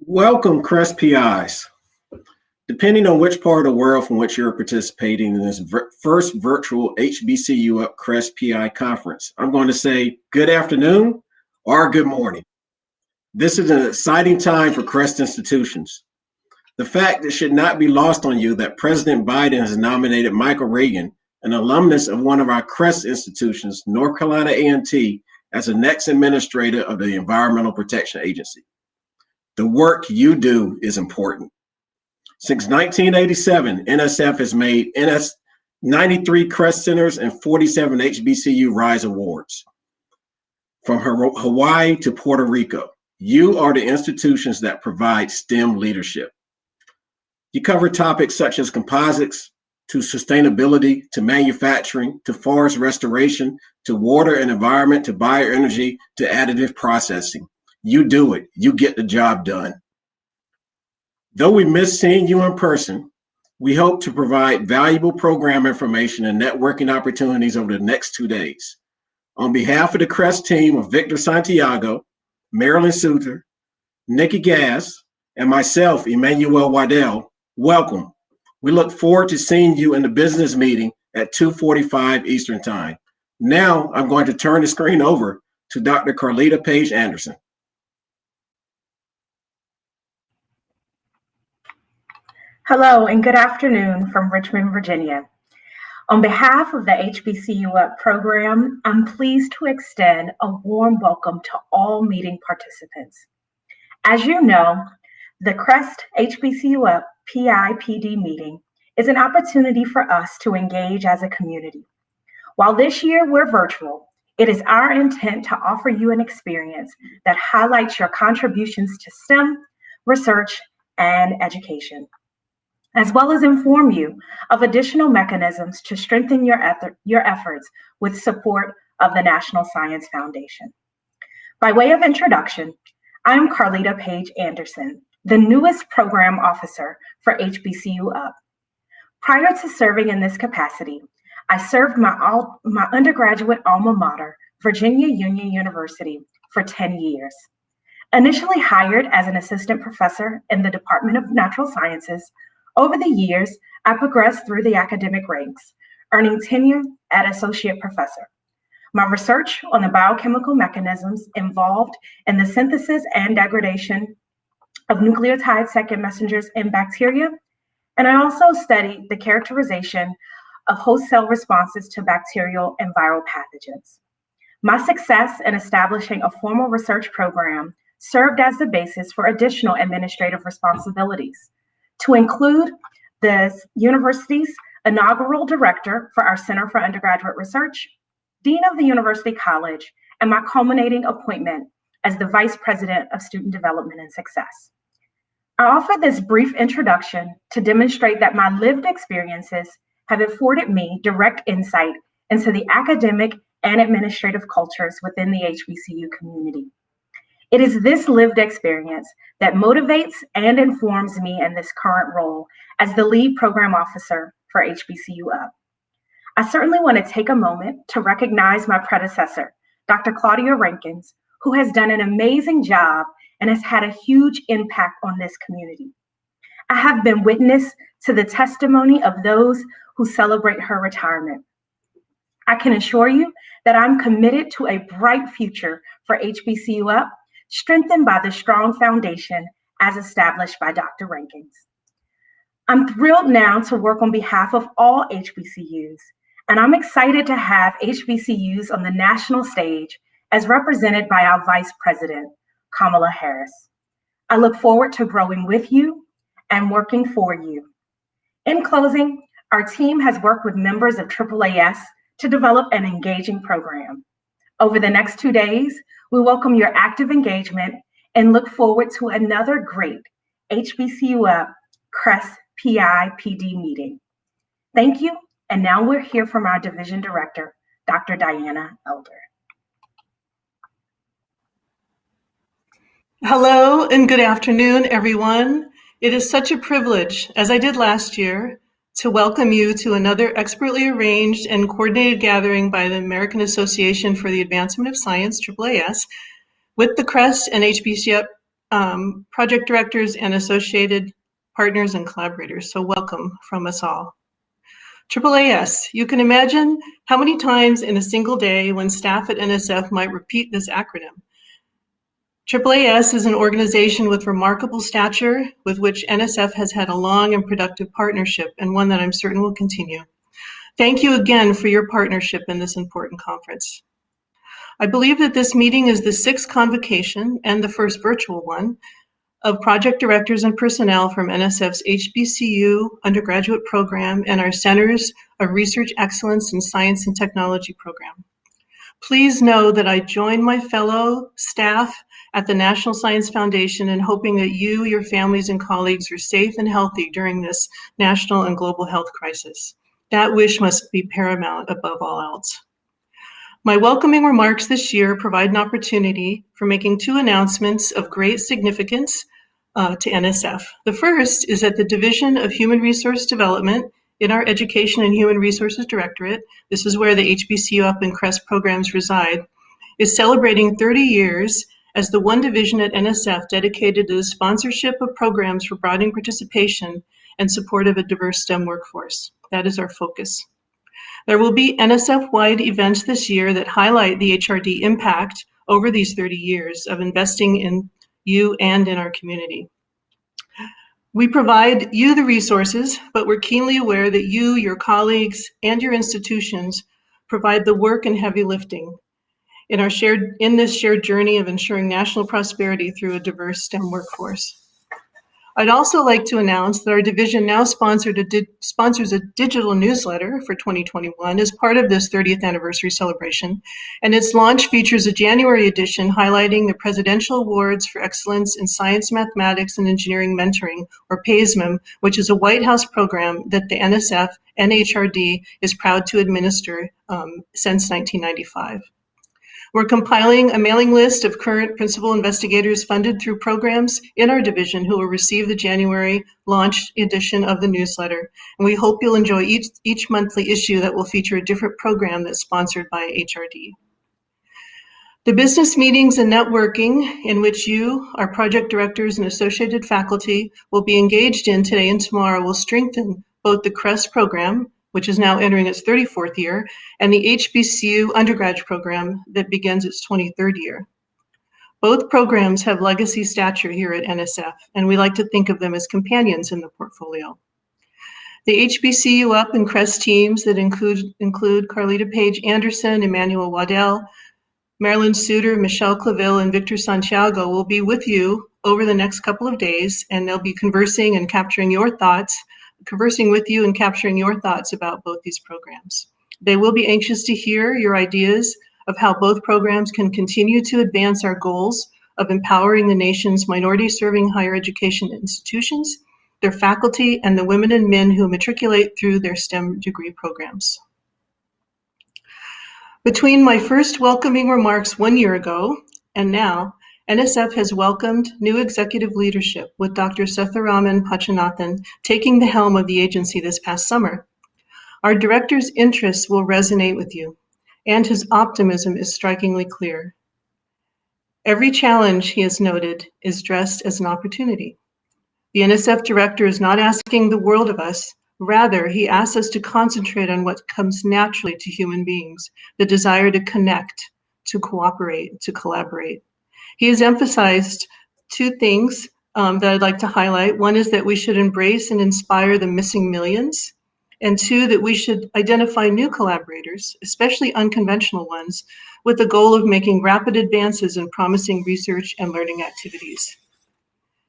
Welcome, Crest PIs. Depending on which part of the world from which you're participating in this first virtual HBCU-UP Crest PI conference, I'm going to say good afternoon or good morning. This is an exciting time for Crest institutions. The fact that should not be lost on you that President Biden has nominated Michael Reagan, an alumnus of one of our Crest institutions, North Carolina A&T, as the next administrator of the Environmental Protection Agency. The work you do is important. Since 1987, NSF has made 93 Crest Centers and 47 HBCU Rise Awards. From Hawaii to Puerto Rico, you are the institutions that provide STEM leadership. You cover topics such as composites, to sustainability, to manufacturing, to forest restoration, to water and environment, to bioenergy, to additive processing. You do it. You get the job done. Though we miss seeing you in person, we hope to provide valuable program information and networking opportunities over the next 2 days. On behalf of the Crest team of Victor Santiago, Marilyn Suter, Nikki Gass, and myself, Emmanuel Waddell, welcome. We look forward to seeing you in the business meeting at 2:45 Eastern Time. Now I'm going to turn the screen over to Dr. Carlita Page Anderson. Hello and good afternoon from Richmond, Virginia. On behalf of the HBCU-UP program, I'm pleased to extend a warm welcome to all meeting participants. As you know, the Crest HBCU-UP PI-PD meeting is an opportunity for us to engage as a community. While this year we're virtual, it is our intent to offer you an experience that highlights your contributions to STEM, research, and education, as well as inform you of additional mechanisms to strengthen your efforts with support of the National Science Foundation. By way of introduction, I'm Carlita Page Anderson, the newest program officer for HBCU-UP. Prior to serving in this capacity, I served my undergraduate alma mater, Virginia Union University, for 10 years. Initially hired as an assistant professor in the Department of Natural Sciences, over the years, I progressed through the academic ranks, earning tenure at associate professor. My research on the biochemical mechanisms involved in the synthesis and degradation of nucleotide second messengers in bacteria, and I also studied the characterization of host cell responses to bacterial and viral pathogens. My success in establishing a formal research program served as the basis for additional administrative responsibilities, to include the university's inaugural director for our Center for Undergraduate Research, Dean of the University College, and my culminating appointment as the Vice President of Student Development and Success. I offer this brief introduction to demonstrate that my lived experiences have afforded me direct insight into the academic and administrative cultures within the HBCU community. It is this lived experience that motivates and informs me in this current role as the lead program officer for HBCU-UP. I certainly want to take a moment to recognize my predecessor, Dr. Claudia Rankins, who has done an amazing job and has had a huge impact on this community. I have been witness to the testimony of those who celebrate her retirement. I can assure you that I'm committed to a bright future for HBCU-UP, strengthened by the strong foundation as established by Dr. Rankins. I'm thrilled now to work on behalf of all HBCUs, and I'm excited to have HBCUs on the national stage as represented by our Vice President, Kamala Harris. I look forward to growing with you and working for you. In closing, our team has worked with members of AAAS to develop an engaging program. Over the next 2 days, we welcome your active engagement and look forward to another great HBCU-UP Crest PI-PD meeting. Thank you, and now we'll hear from our Division Director, Dr. Diana Elder. Hello and good afternoon, everyone. It is such a privilege, as I did last year, to welcome you to another expertly arranged and coordinated gathering by the American Association for the Advancement of Science, AAAS, with the Crest and HBCU-UP project directors and associated partners and collaborators. So welcome from us all. AAAS, you can imagine how many times in a single day when staff at NSF might repeat this acronym. AAAS is an organization with remarkable stature with which NSF has had a long and productive partnership, and one that I'm certain will continue. Thank you again for your partnership in this important conference. I believe that this meeting is the 6th convocation and the first virtual one of project directors and personnel from NSF's HBCU undergraduate program and our Centers of Research Excellence in Science and Technology program. Please know that I join my fellow staff at the National Science Foundation in hoping that you, your families, and colleagues are safe and healthy during this national and global health crisis. That wish must be paramount above all else. My welcoming remarks this year provide an opportunity for making 2 announcements of great significance to NSF. The first is that the Division of Human Resource Development in our Education and Human Resources Directorate, this is where the HBCU-UP and CREST programs reside, is celebrating 30 years as the one division at NSF dedicated to the sponsorship of programs for broadening participation and support of a diverse STEM workforce. That is our focus. There will be NSF-wide events this year that highlight the HRD impact over these 30 years of investing in you and in our community. We provide you the resources, but we're keenly aware that you, your colleagues, and your institutions provide the work and heavy lifting in this shared journey of ensuring national prosperity through a diverse STEM workforce. I'd also like to announce that our division now sponsors a digital newsletter for 2021 as part of this 30th anniversary celebration, and its launch features a January edition highlighting the Presidential Awards for Excellence in Science, Mathematics, and Engineering Mentoring, or PASMEM, which is a White House program that the NSF and HRD is proud to administer since 1995. We're compiling a mailing list of current principal investigators funded through programs in our division who will receive the January launch edition of the newsletter. And we hope you'll enjoy each monthly issue that will feature a different program that's sponsored by HRD. The business meetings and networking in which you, our project directors and associated faculty, will be engaged in today and tomorrow will strengthen both the CREST program, which is now entering its 34th year, and the HBCU undergraduate program that begins its 23rd year. Both programs have legacy stature here at NSF, and we like to think of them as companions in the portfolio. The HBCU-UP and CREST teams that include Carlita Page Anderson, Emmanuel Waddell, Marilyn Suter, Michelle Claville, and Victor Santiago will be with you over the next couple of days, and they'll be conversing with you and capturing your thoughts about both these programs. They will be anxious to hear your ideas of how both programs can continue to advance our goals of empowering the nation's minority-serving higher education institutions, their faculty, and the women and men who matriculate through their STEM degree programs. Between my first welcoming remarks 1 year ago and now, NSF has welcomed new executive leadership with Dr. Sethuraman Pachanathan taking the helm of the agency this past summer. Our director's interests will resonate with you, and his optimism is strikingly clear. Every challenge, he has noted, is dressed as an opportunity. The NSF director is not asking the world of us. Rather, he asks us to concentrate on what comes naturally to human beings, the desire to connect, to cooperate, to collaborate. He has emphasized 2 things that I'd like to highlight. One is that we should embrace and inspire the missing millions, and 2, that we should identify new collaborators, especially unconventional ones, with the goal of making rapid advances in promising research and learning activities.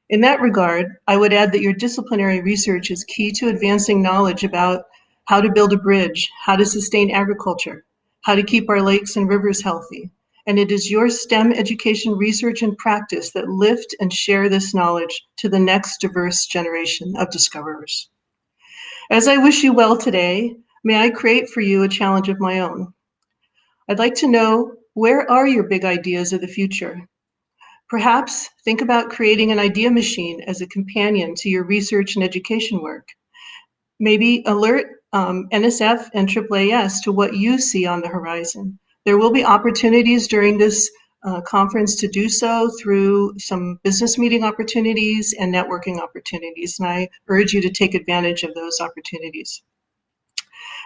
In that regard, I would add that your disciplinary research is key to advancing knowledge about how to build a bridge, how to sustain agriculture, how to keep our lakes and rivers healthy. And it is your STEM education research and practice that lift and share this knowledge to the next diverse generation of discoverers. As I wish you well today, may I create for you a challenge of my own. I'd like to know, where are your big ideas of the future? Perhaps think about creating an idea machine as a companion to your research and education work. Maybe alert NSF and AAAS to what you see on the horizon. There will be opportunities during this conference to do so through some business meeting opportunities and networking opportunities, and I urge you to take advantage of those opportunities.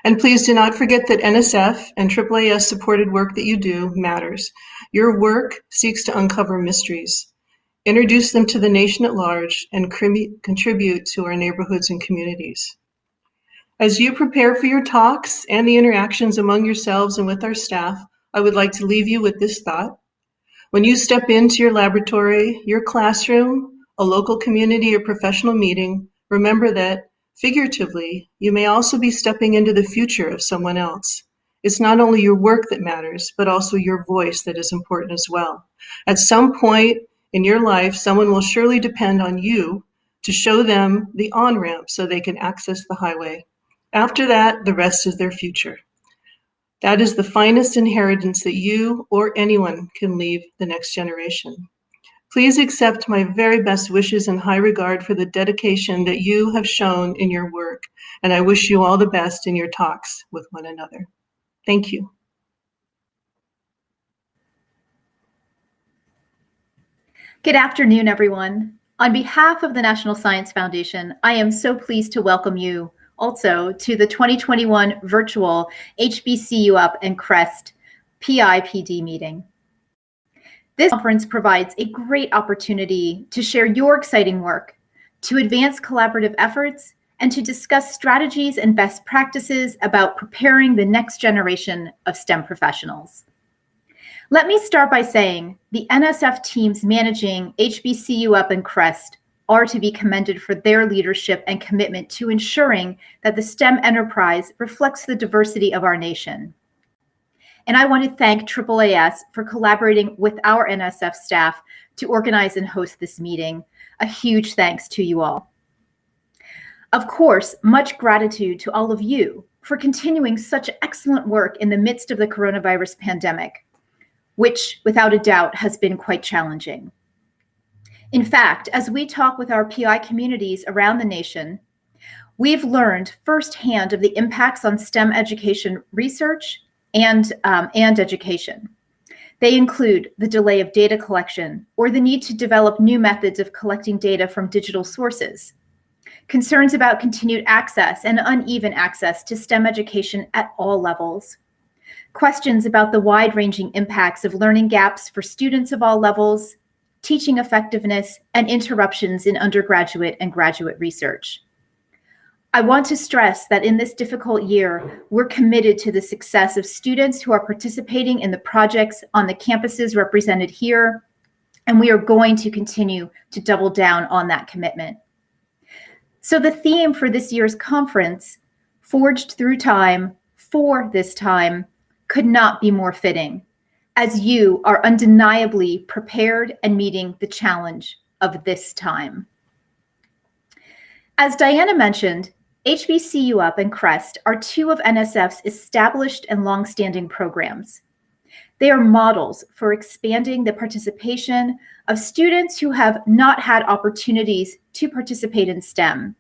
And please do not forget that NSF and AAAS supported work that you do matters. Your work seeks to uncover mysteries, introduce them to the nation at large, and contribute to our neighborhoods and communities. As you prepare for your talks and the interactions among yourselves and with our staff, I would like to leave you with this thought. When you step into your laboratory, your classroom, a local community or professional meeting, remember that, figuratively, you may also be stepping into the future of someone else. It's not only your work that matters, but also your voice that is important as well. At some point in your life, someone will surely depend on you to show them the on-ramp so they can access the highway. After that, the rest is their future. That is the finest inheritance that you or anyone can leave the next generation. Please accept my very best wishes and high regard for the dedication that you have shown in your work, and I wish you all the best in your talks with one another. Thank you. Good afternoon, everyone. On behalf of the National Science Foundation, I am so pleased to welcome you also to the 2021 virtual HBCU-UP and CREST PIPD meeting. This conference provides a great opportunity to share your exciting work, to advance collaborative efforts, and to discuss strategies and best practices about preparing the next generation of STEM professionals. Let me start by saying the NSF teams managing HBCU-UP and CREST are to be commended for their leadership and commitment to ensuring that the STEM enterprise reflects the diversity of our nation. And I want to thank AAAS for collaborating with our NSF staff to organize and host this meeting. A huge thanks to you all. Of course, much gratitude to all of you for continuing such excellent work in the midst of the coronavirus pandemic, which without a doubt has been quite challenging. In fact, as we talk with our PI communities around the nation, we've learned firsthand of the impacts on STEM education research and education. They include the delay of data collection or the need to develop new methods of collecting data from digital sources, concerns about continued access and uneven access to STEM education at all levels, questions about the wide-ranging impacts of learning gaps for students of all levels, teaching effectiveness, and interruptions in undergraduate and graduate research. I want to stress that in this difficult year, we're committed to the success of students who are participating in the projects on the campuses represented here, and we are going to continue to double down on that commitment. So the theme for this year's conference, Forged Through Time, for this time, could not be more fitting, as you are undeniably prepared and meeting the challenge of this time. As Diana mentioned, HBCU-UP and CREST are two of NSF's established and longstanding programs. They are models for expanding the participation of students who have not had opportunities to participate in STEM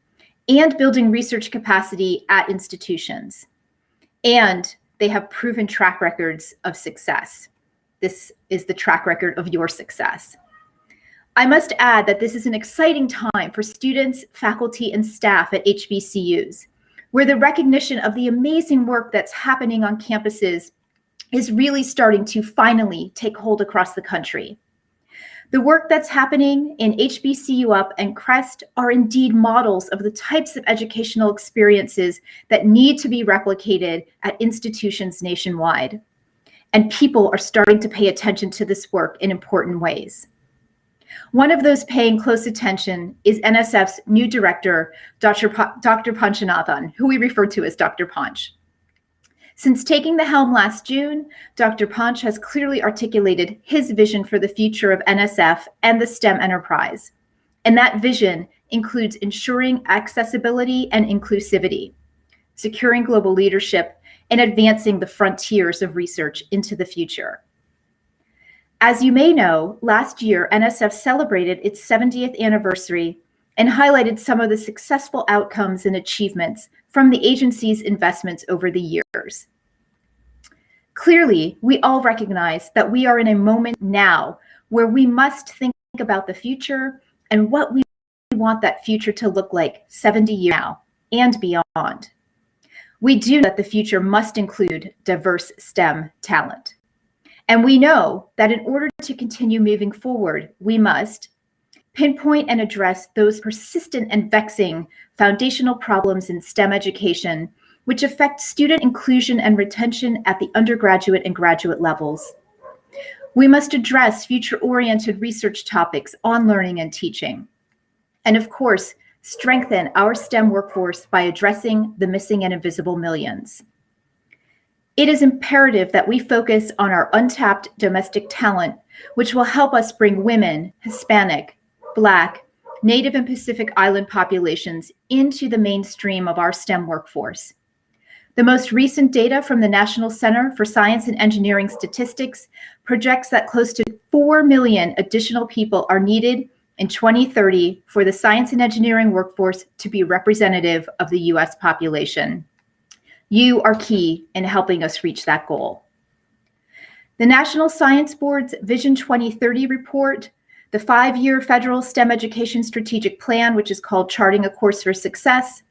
and building research capacity at institutions. And they have proven track records of success. This is the track record of your success. I must add that this is an exciting time for students, faculty, and staff at HBCUs, where the recognition of the amazing work that's happening on campuses is really starting to finally take hold across the country. The work that's happening in HBCU-UP and CREST are indeed models of the types of educational experiences that need to be replicated at institutions nationwide. And people are starting to pay attention to this work in important ways. One of those paying close attention is NSF's new director, Dr. Panchanathan, who we refer to as Dr. Panch. Since taking the helm last June, Dr. Panch has clearly articulated his vision for the future of NSF and the STEM enterprise. And that vision includes ensuring accessibility and inclusivity, securing global leadership, and advancing the frontiers of research into the future. As you may know, last year, NSF celebrated its 70th anniversary and highlighted some of the successful outcomes and achievements from the agency's investments over the years. Clearly, we all recognize that we are in a moment now where we must think about the future and what we want that future to look like 70 years now and beyond. We do know that the future must include diverse STEM talent. And we know that in order to continue moving forward, we must pinpoint and address those persistent and vexing foundational problems in STEM education, which affect student inclusion and retention at the undergraduate and graduate levels. We must address future-oriented research topics on learning and teaching. And of course, strengthen our STEM workforce by addressing the missing and invisible millions. It is imperative that we focus on our untapped domestic talent, which will help us bring women, Hispanic, Black, Native and Pacific Island populations into the mainstream of our STEM workforce. The most recent data from the National Center for Science and Engineering Statistics projects that close to 4 million additional people are needed in 2030 for the science and engineering workforce to be representative of the US population. You are key in helping us reach that goal. The National Science Board's Vision 2030 report, the 5-year federal STEM education strategic plan, which is called Charting a Course for Success,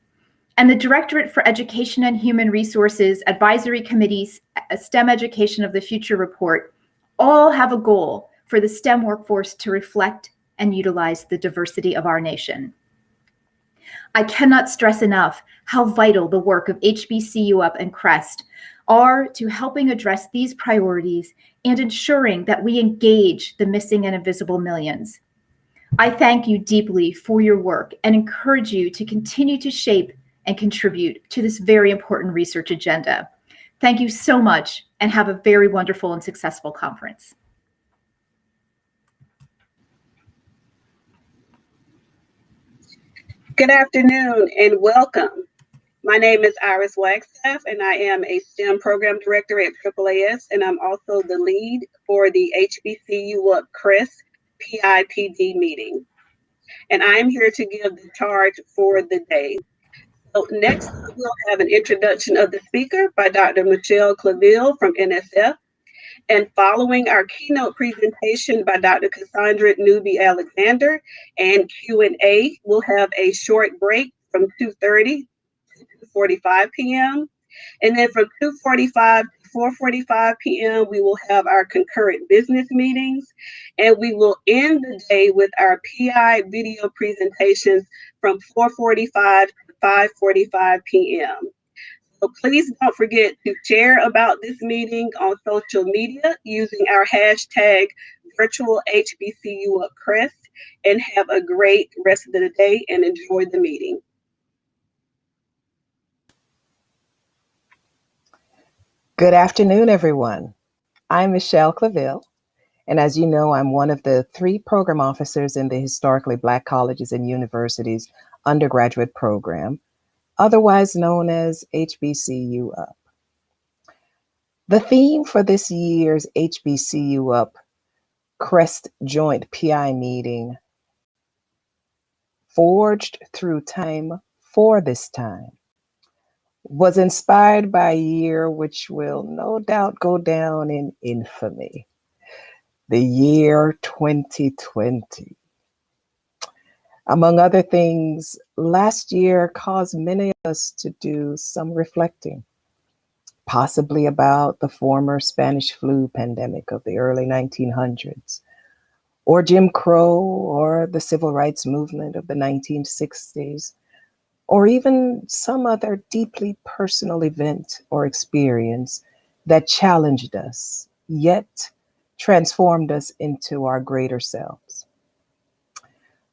and the Directorate for Education and Human Resources Advisory Committee's STEM Education of the Future report all have a goal for the STEM workforce to reflect and utilize the diversity of our nation. I cannot stress enough how vital the work of HBCU-UP and CREST are to helping address these priorities and ensuring that we engage the missing and invisible millions. I thank you deeply for your work and encourage you to continue to shape and contribute to this very important research agenda. Thank you so much and have a very wonderful and successful conference. Good afternoon and welcome. My name is Iris Wagstaff and I am a STEM program director at AAAS, and I'm also the lead for the HBCU-UP CREST PIPD meeting. And I am here to give the charge for the day. So next, we'll have an introduction of the speaker by Dr. Michelle Claville from NSF. And following our keynote presentation by Dr. Cassandra Newby-Alexander and Q&A, we'll have a short break from 2:30 to 2:45 p.m. And then from 2:45 to 4:45 p.m., we will have our concurrent business meetings. And we will end the day with our PI video presentations from 4:45 to 5:45 p.m. So please don't forget to share about this meeting on social media using our hashtag #VirtualHBCU-UpCrest, and have a great rest of the day and enjoy the meeting. Good afternoon, everyone. I'm Michelle Claville, and as you know, I'm one of the 3 program officers in the Historically Black Colleges and Universities undergraduate program, otherwise known as HBCU-UP. The theme for this year's HBCU-UP CREST Joint PI meeting, Forged Through Time for This Time, was inspired by a year which will no doubt go down in infamy, the year 2020. Among other things, last year caused many of us to do some reflecting, possibly about the former Spanish flu pandemic of the early 1900s, or Jim Crow, or the civil rights movement of the 1960s, or even some other deeply personal event or experience that challenged us, yet transformed us into our greater selves.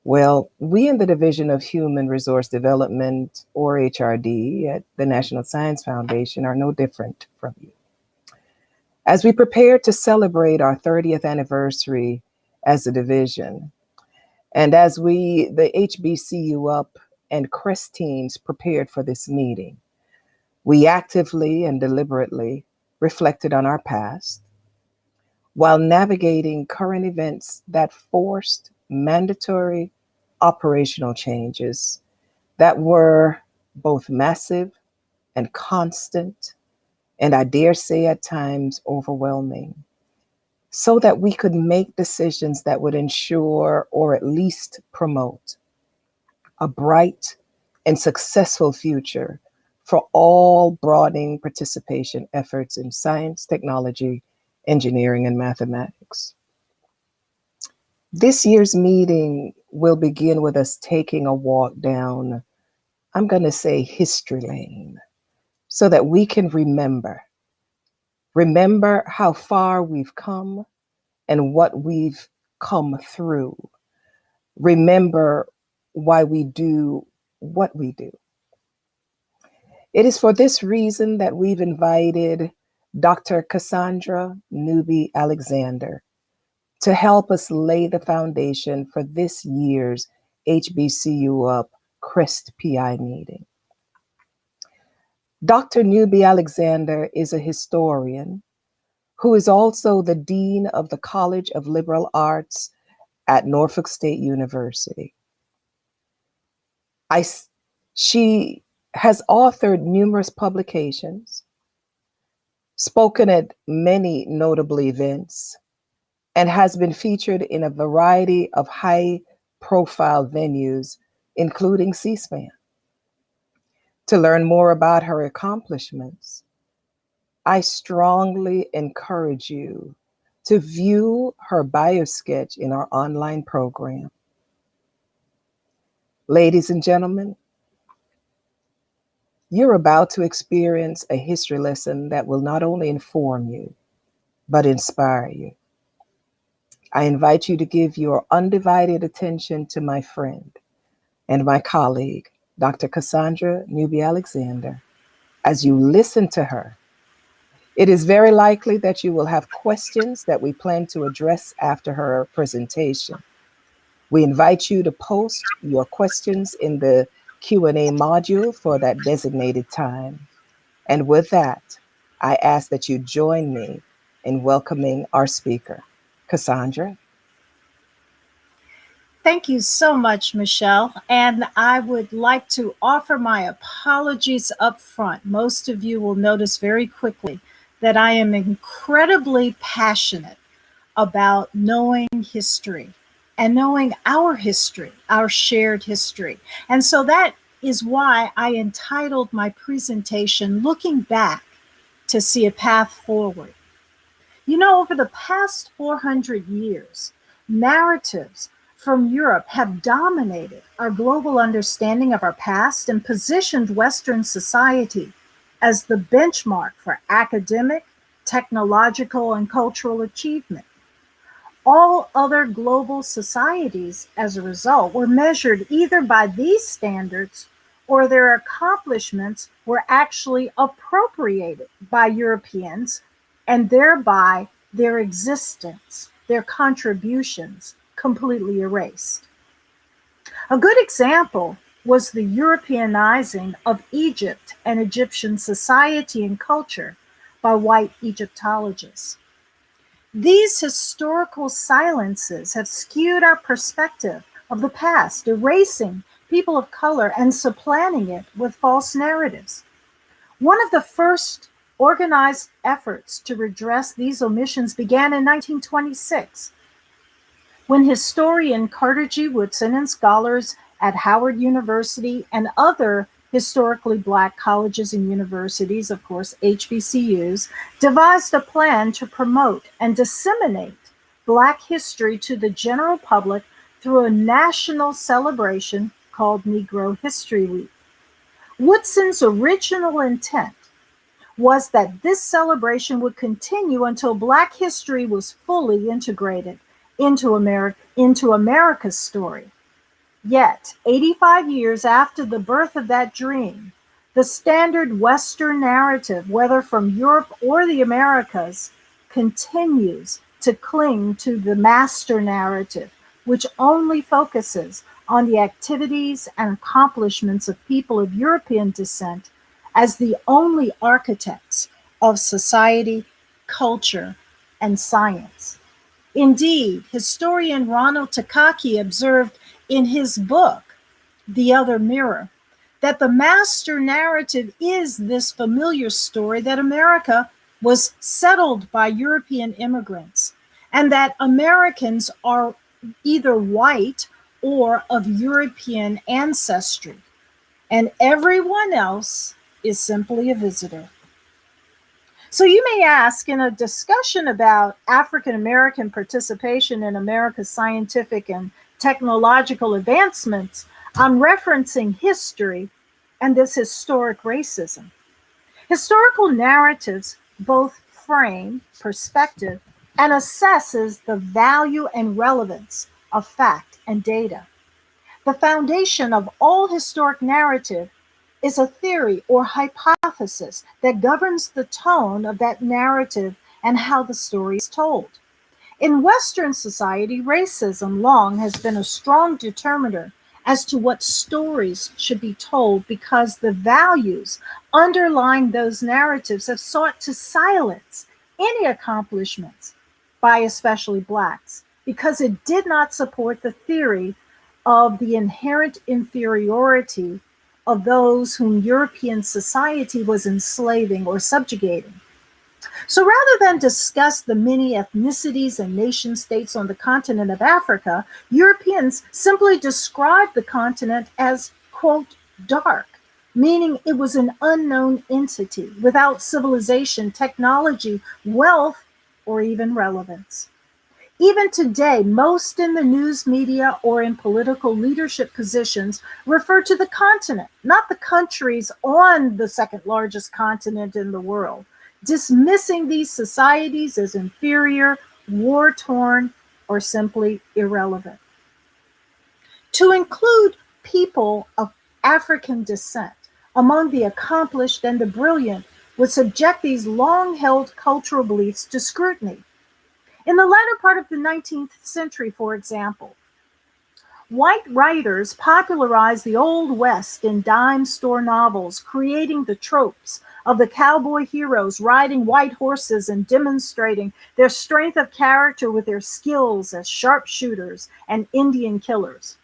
Well, we in the Division of Human Resource Development, or HRD, at the National Science Foundation are no different from you. As we prepare to celebrate our 30th anniversary as a division, and as we, the HBCU-UP and CREST teams, prepared for this meeting, we actively and deliberately reflected on our past while navigating current events that forced mandatory operational changes that were both massive and constant and I dare say at times overwhelming, so that we could make decisions that would ensure or at least promote a bright and successful future for all broadening participation efforts in science, technology, engineering, and mathematics. This year's meeting will begin with us taking a walk down, I'm going to say, history lane, so that we can remember how far we've come and what we've come through. Remember why we do what we do. It is for this reason that we've invited Dr. Cassandra Newby Alexander to help us lay the foundation for this year's HBCU-UP CREST PI meeting. Dr. Newby Alexander is a historian who is also the Dean of the College of Liberal Arts at Norfolk State University. She has authored numerous publications, spoken at many notable events, and has been featured in a variety of high-profile venues, including C-SPAN. To learn more about her accomplishments, I strongly encourage you to view her biosketch in our online program. Ladies and gentlemen, you're about to experience a history lesson that will not only inform you, but inspire you. I invite you to give your undivided attention to my friend and my colleague, Dr. Cassandra Newby Alexander, as you listen to her. It is very likely that you will have questions that we plan to address after her presentation. We invite you to post your questions in the Q&A module for that designated time. And with that, I ask that you join me in welcoming our speaker, Cassandra. Thank you so much, Michelle. And I would like to offer my apologies up front. Most of you will notice very quickly that I am incredibly passionate about knowing history and knowing our history, our shared history. And so that is why I entitled my presentation, Looking Back to See a Path Forward. You know, over the past 400 years, narratives from Europe have dominated our global understanding of our past and positioned Western society as the benchmark for academic, technological, and cultural achievement. All other global societies, as a result, were measured either by these standards or their accomplishments were actually appropriated by Europeans and thereby their existence, their contributions, completely erased. A good example was the Europeanizing of Egypt and Egyptian society and culture by white Egyptologists. These historical silences have skewed our perspective of the past, erasing people of color and supplanting it with false narratives. One of the first organized efforts to redress these omissions began in 1926, when historian Carter G. Woodson and scholars at Howard University and other historically Black colleges and universities, of course, HBCUs, devised a plan to promote and disseminate Black history to the general public through a national celebration called Negro History Week. Woodson's original intent was that this celebration would continue until Black history was fully integrated into America's story. Yet, 85 years after the birth of that dream, the standard Western narrative, whether from Europe or the Americas, continues to cling to the master narrative, which only focuses on the activities and accomplishments of people of European descent as the only architects of society, culture, and science. Indeed, historian Ronald Takaki observed in his book, The Other Mirror, that the master narrative is this familiar story that America was settled by European immigrants, and that Americans are either white or of European ancestry, and everyone else is simply a visitor. So you may ask, in a discussion about African American participation in America's scientific and technological advancements, I'm referencing history and this historic racism. Historical narratives both frame perspective and assesses the value and relevance of fact and data. The foundation of all historic narrative is a theory or hypothesis that governs the tone of that narrative and how the story is told. In Western society, racism long has been a strong determiner as to what stories should be told, because the values underlying those narratives have sought to silence any accomplishments by especially Blacks, because it did not support the theory of the inherent inferiority of those whom European society was enslaving or subjugating. So rather than discuss the many ethnicities and nation states on the continent of Africa, Europeans simply described the continent as, quote, dark, meaning it was an unknown entity without civilization, technology, wealth, or even relevance. Even today, most in the news media or in political leadership positions refer to the continent, not the countries on the second largest continent in the world, dismissing these societies as inferior, war-torn, or simply irrelevant. To include people of African descent among the accomplished and the brilliant would subject these long-held cultural beliefs to scrutiny. In the latter part of the 19th century, for example, white writers popularized the Old West in dime store novels, creating the tropes of the cowboy heroes riding white horses and demonstrating their strength of character with their skills as sharpshooters and Indian killers.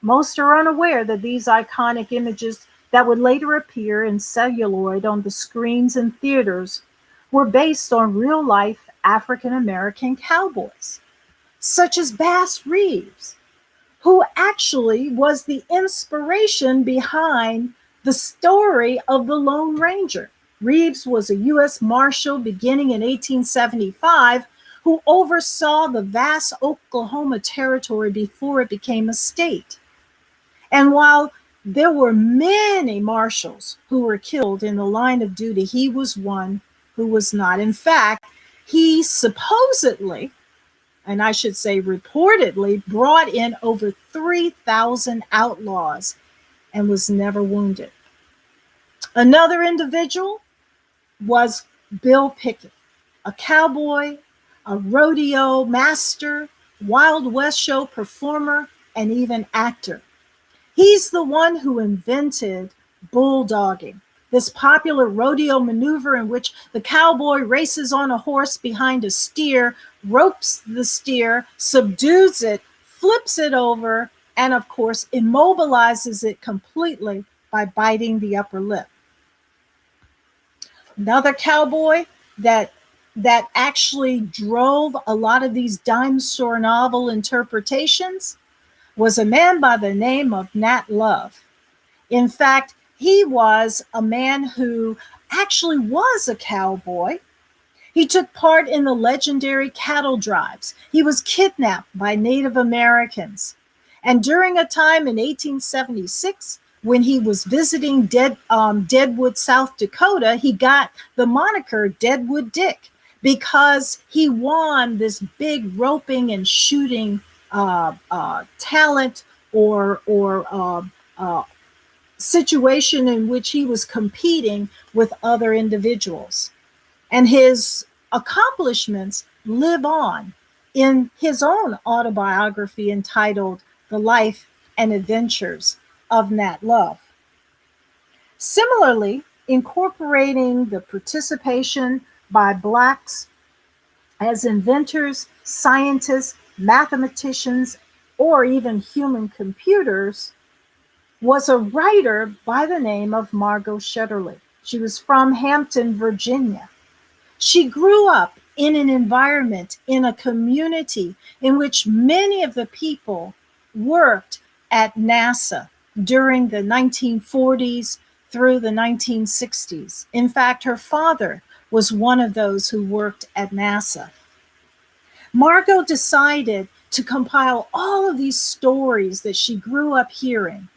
Most are unaware that these iconic images that would later appear in celluloid on the screens in theaters were based on real-life African American cowboys, such as Bass Reeves, who actually was the inspiration behind the story of the Lone Ranger. Reeves was a U.S. Marshal beginning in 1875 who oversaw the vast Oklahoma Territory before it became a state. And while there were many marshals who were killed in the line of duty, he was one who was not. In fact, he supposedly, and I should say reportedly, brought in over 3,000 outlaws and was never wounded. Another individual was Bill Pickett, a cowboy, a rodeo master, Wild West show performer, and even actor. He's the one who invented bulldogging, this popular rodeo maneuver in which the cowboy races on a horse behind a steer, ropes the steer, subdues it, flips it over, and of course immobilizes it completely by biting the upper lip. Another cowboy that actually drove a lot of these dime store novel interpretations was a man by the name of Nat Love. In fact, he was a man who actually was a cowboy. He took part in the legendary cattle drives. He was kidnapped by Native Americans. And during a time in 1876, when he was visiting Deadwood, South Dakota, he got the moniker Deadwood Dick because he won this big roping and shooting talent or situation in which he was competing with other individuals. And his accomplishments live on in his own autobiography entitled The Life and Adventures of Nat Love. Similarly, incorporating the participation by Blacks as inventors, scientists, mathematicians, or even human computers was a writer by the name of Margot Shetterly. She was from Hampton, Virginia. She grew up in an environment, in a community in which many of the people worked at NASA during the 1940s through the 1960s. In fact, her father was one of those who worked at NASA. Margot decided to compile all of these stories that she grew up hearing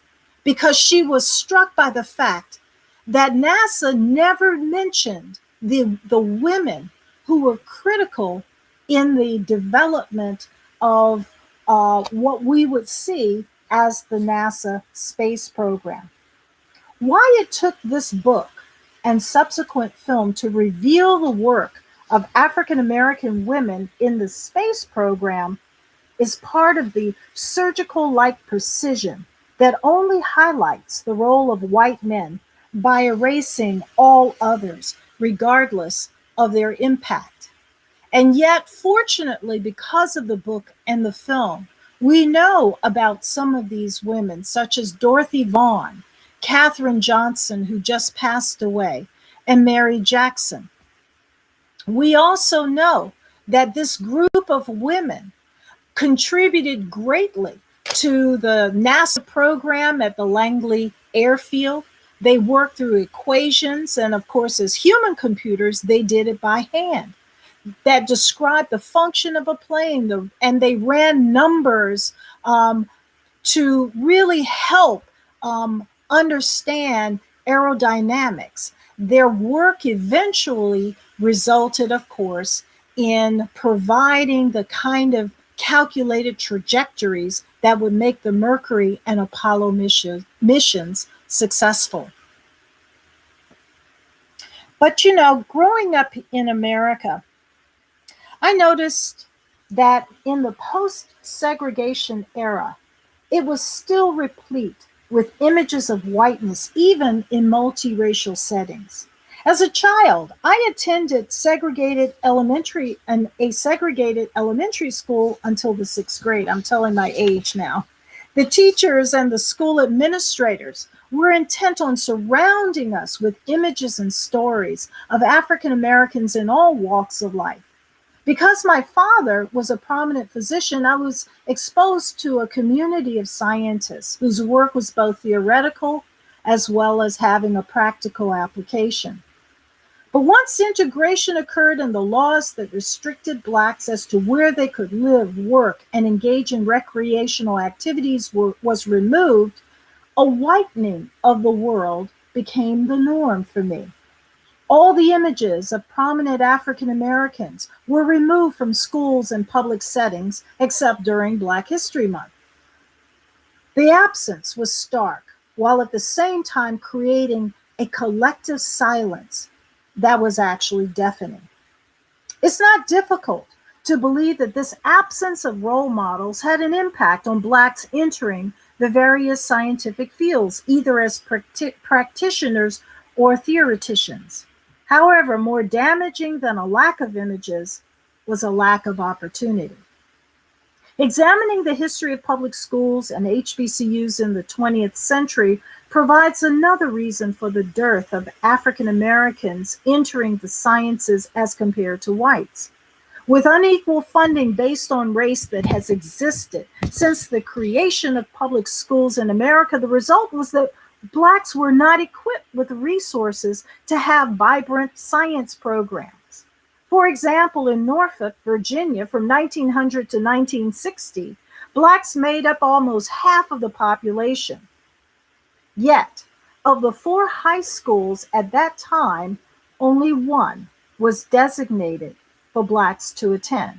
because she was struck by the fact that NASA never mentioned the women who were critical in the development of what we would see as the NASA space program. Why it took this book and subsequent film to reveal the work of African American women in the space program is part of the surgical-like precision that only highlights the role of white men by erasing all others, regardless of their impact. And yet, fortunately, because of the book and the film, we know about some of these women, such as Dorothy Vaughan, Katherine Johnson, who just passed away, and Mary Jackson. We also know that this group of women contributed greatly to the NASA program at the Langley Airfield. They worked through equations, and of course, as human computers, they did it by hand that described the function of a plane, and they ran numbers to really help understand aerodynamics. Their work eventually resulted, of course, in providing the kind of calculated trajectories that would make the Mercury and Apollo missions successful. But you know, growing up in America, I noticed that in the post-segregation era, it was still replete with images of whiteness, even in multiracial settings. As a child, I attended a segregated elementary school until the 6th grade. I'm telling my age now. The teachers and the school administrators were intent on surrounding us with images and stories of African Americans in all walks of life. Because my father was a prominent physician, I was exposed to a community of scientists whose work was both theoretical as well as having a practical application. But once integration occurred and the laws that restricted Blacks as to where they could live, work, and engage in recreational activities was removed, a whitening of the world became the norm for me. All the images of prominent African Americans were removed from schools and public settings except during Black History Month. The absence was stark, while at the same time creating a collective silence that was actually deafening. It's not difficult to believe that this absence of role models had an impact on Blacks entering the various scientific fields, either as practitioners or theoreticians. However, more damaging than a lack of images was a lack of opportunity. Examining the history of public schools and HBCUs in the 20th century provides another reason for the dearth of African Americans entering the sciences as compared to whites. With unequal funding based on race that has existed since the creation of public schools in America, the result was that Blacks were not equipped with resources to have vibrant science programs. For example, in Norfolk, Virginia, from 1900 to 1960, Blacks made up almost half of the population. Yet, of the 4 high schools at that time, only 1 was designated for Blacks to attend.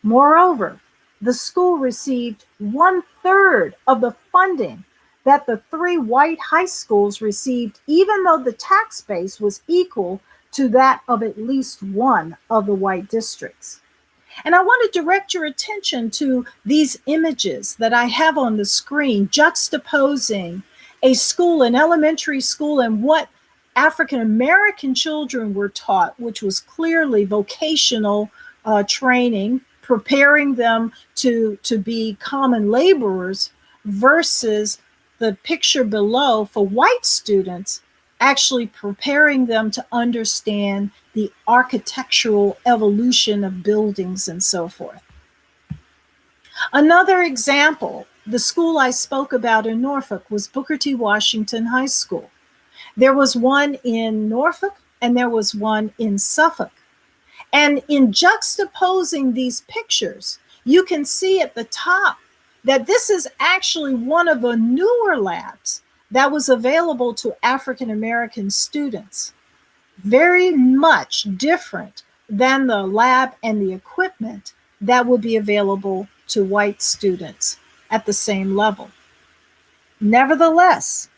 Moreover, the school received 1/3 of the funding that the 3 white high schools received, even though the tax base was equal to that of at least one of the white districts. And I want to direct your attention to these images that I have on the screen, juxtaposing a school, an elementary school, and what African American children were taught, which was clearly vocational training, preparing them to be common laborers, versus the picture below for white students, actually preparing them to understand the architectural evolution of buildings and so forth. Another example, the school I spoke about in Norfolk was Booker T. Washington High School. There was one in Norfolk and there was one in Suffolk. And in juxtaposing these pictures, you can see at the top that this is actually one of the newer labs that was available to African American students. Very much different than the lab and the equipment that would be available to white students at the same level. Nevertheless,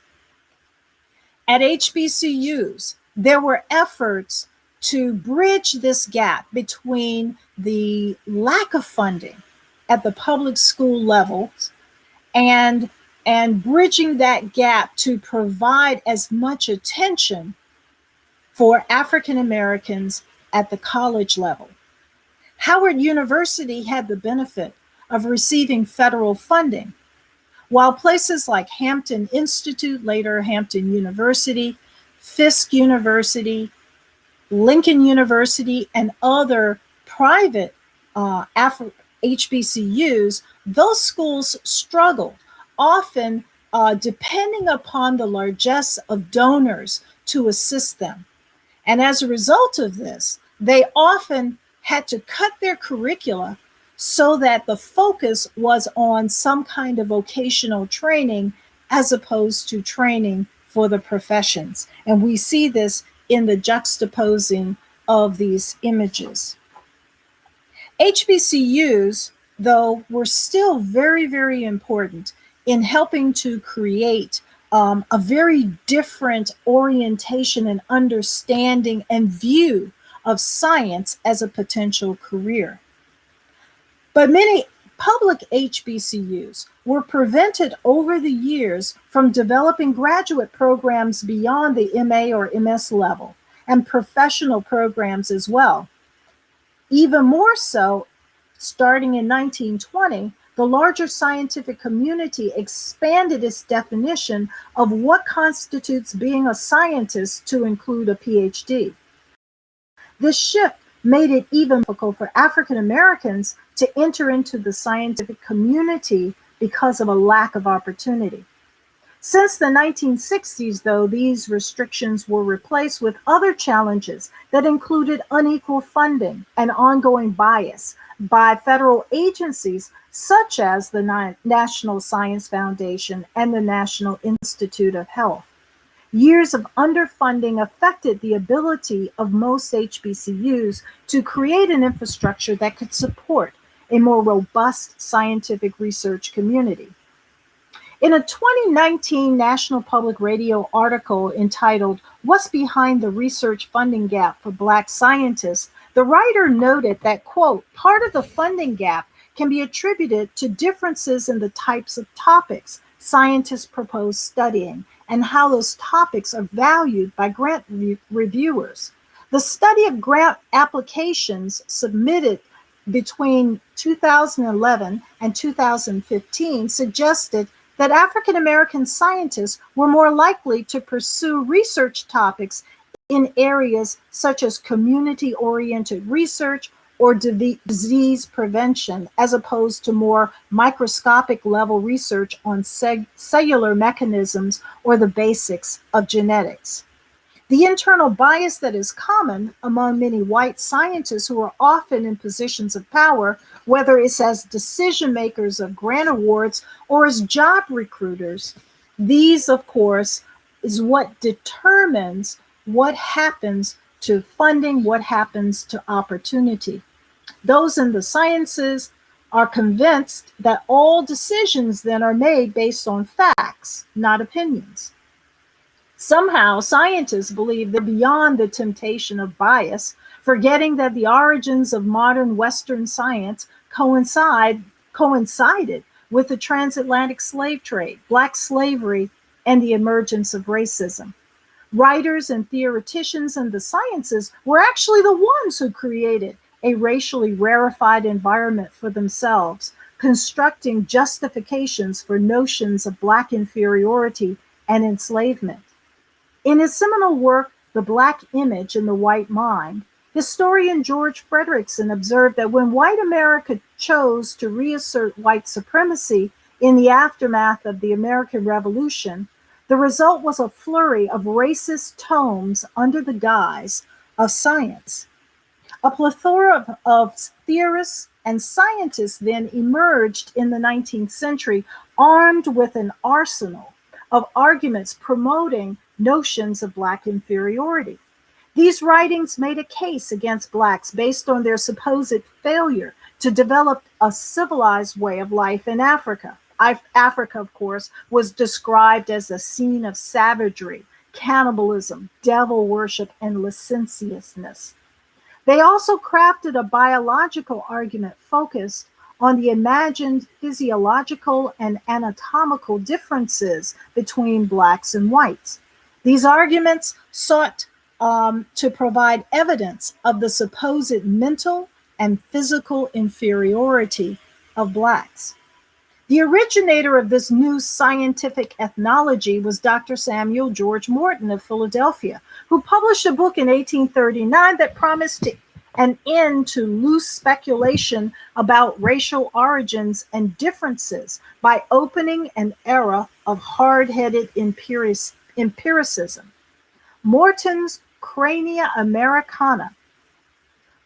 at HBCUs, there were efforts to bridge this gap between the lack of funding at the public school levels and bridging that gap to provide as much attention for African Americans at the college level. Howard University had the benefit of receiving federal funding, while places like Hampton Institute, later Hampton University, Fisk University, Lincoln University, and other private HBCUs, those schools struggled, often depending upon the largesse of donors to assist them. And as a result of this, they often had to cut their curricula so that the focus was on some kind of vocational training as opposed to training for the professions. And we see this in the juxtaposing of these images. HBCUs, though, were still very, very important in helping to create a very different orientation and understanding and view of science as a potential career. But many public HBCUs were prevented over the years from developing graduate programs beyond the MA or MS level and professional programs as well. Even more so, starting in 1920, the larger scientific community expanded its definition of what constitutes being a scientist to include a PhD. This shift made it even difficult for African Americans to enter into the scientific community because of a lack of opportunity. Since the 1960s, though, these restrictions were replaced with other challenges that included unequal funding and ongoing bias by federal agencies such as the National Science Foundation and the National Institute of Health. Years of underfunding affected the ability of most HBCUs to create an infrastructure that could support a more robust scientific research community. In a 2019 National Public Radio article entitled, "What's Behind the Research Funding Gap for Black Scientists?" the writer noted that, quote, part of the funding gap can be attributed to differences in the types of topics scientists propose studying and how those topics are valued by grant reviewers. The study of grant applications submitted between 2011 and 2015 suggested that African American scientists were more likely to pursue research topics in areas such as community-oriented research or disease prevention, as opposed to more microscopic level research on cellular mechanisms or the basics of genetics. The internal bias that is common among many white scientists who are often in positions of power, whether it's as decision makers of grant awards or as job recruiters, these, of course, is what determines what happens to funding, what happens to opportunity. Those in the sciences are convinced that all decisions then are made based on facts, not opinions. Somehow, scientists believe they're beyond the temptation of bias, forgetting that the origins of modern Western science coincided with the transatlantic slave trade, Black slavery, and the emergence of racism. Writers and theoreticians in the sciences were actually the ones who created a racially rarefied environment for themselves, constructing justifications for notions of Black inferiority and enslavement. In his seminal work, The Black Image in the White Mind, historian George Frederickson observed that when white America chose to reassert white supremacy in the aftermath of the American Revolution, the result was a flurry of racist tomes under the guise of science. A plethora of theorists and scientists then emerged in the 19th century, armed with an arsenal of arguments promoting notions of Black inferiority. These writings made a case against Blacks based on their supposed failure to develop a civilized way of life in Africa. Africa, of course, was described as a scene of savagery, cannibalism, devil worship, and licentiousness. They also crafted a biological argument focused on the imagined physiological and anatomical differences between Blacks and whites. These arguments sought to provide evidence of the supposed mental and physical inferiority of Blacks. The originator of this new scientific ethnology was Dr. Samuel George Morton of Philadelphia, who published a book in 1839 that promised an end to loose speculation about racial origins and differences by opening an era of hard-headed empiricism. Morton's Crania Americana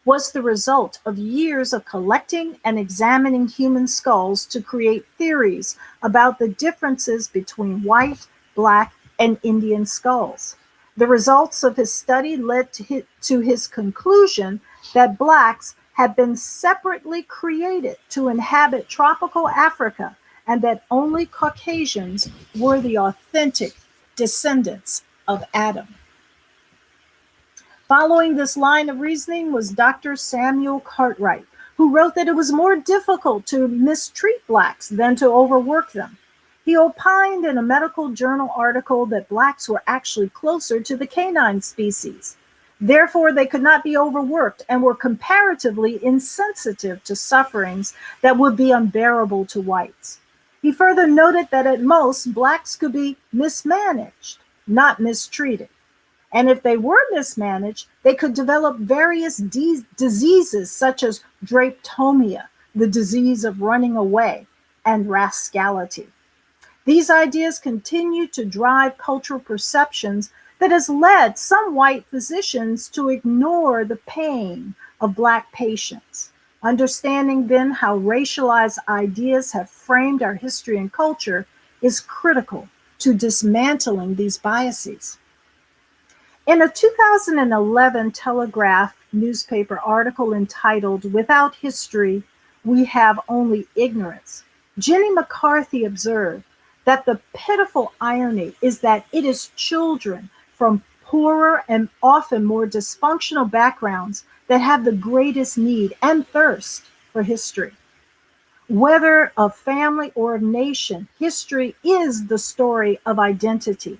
was the result of years of collecting and examining human skulls to create theories about the differences between white, Black, and Indian skulls. The results of his study led to his conclusion that Blacks had been separately created to inhabit tropical Africa and that only Caucasians were the authentic descendants of Adam. Following this line of reasoning was Dr. Samuel Cartwright, who wrote that it was more difficult to mistreat Blacks than to overwork them. He opined in a medical journal article that Blacks were actually closer to the canine species. Therefore, they could not be overworked and were comparatively insensitive to sufferings that would be unbearable to whites. He further noted that at most, Blacks could be mismanaged, not mistreated. And if they were mismanaged, they could develop various diseases such as drapetomia, the disease of running away, and rascality. These ideas continue to drive cultural perceptions that has led some white physicians to ignore the pain of Black patients. Understanding then how racialized ideas have framed our history and culture is critical to dismantling these biases. In a 2011 Telegraph newspaper article entitled "Without History, We Have Only Ignorance," Jenny McCarthy observed that the pitiful irony is that it is children from poorer and often more dysfunctional backgrounds that have the greatest need and thirst for history. Whether of family or of nation, history is the story of identity,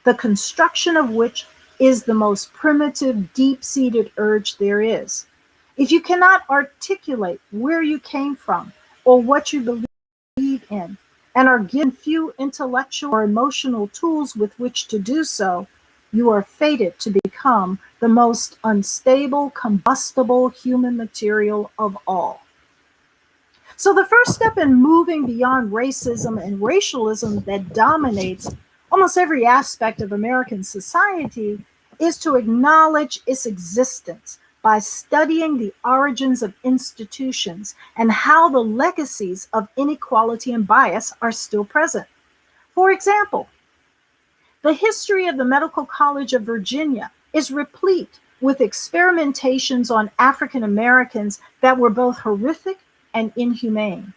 the construction of which is the most primitive, deep-seated urge there is. If you cannot articulate where you came from or what you believe in, and are given few intellectual or emotional tools with which to do so, you are fated to become the most unstable, combustible human material of all. So the first step in moving beyond racism and racialism that dominates almost every aspect of American society is to acknowledge its existence by studying the origins of institutions and how the legacies of inequality and bias are still present. For example, the history of the Medical College of Virginia is replete with experimentations on African Americans that were both horrific and inhumane.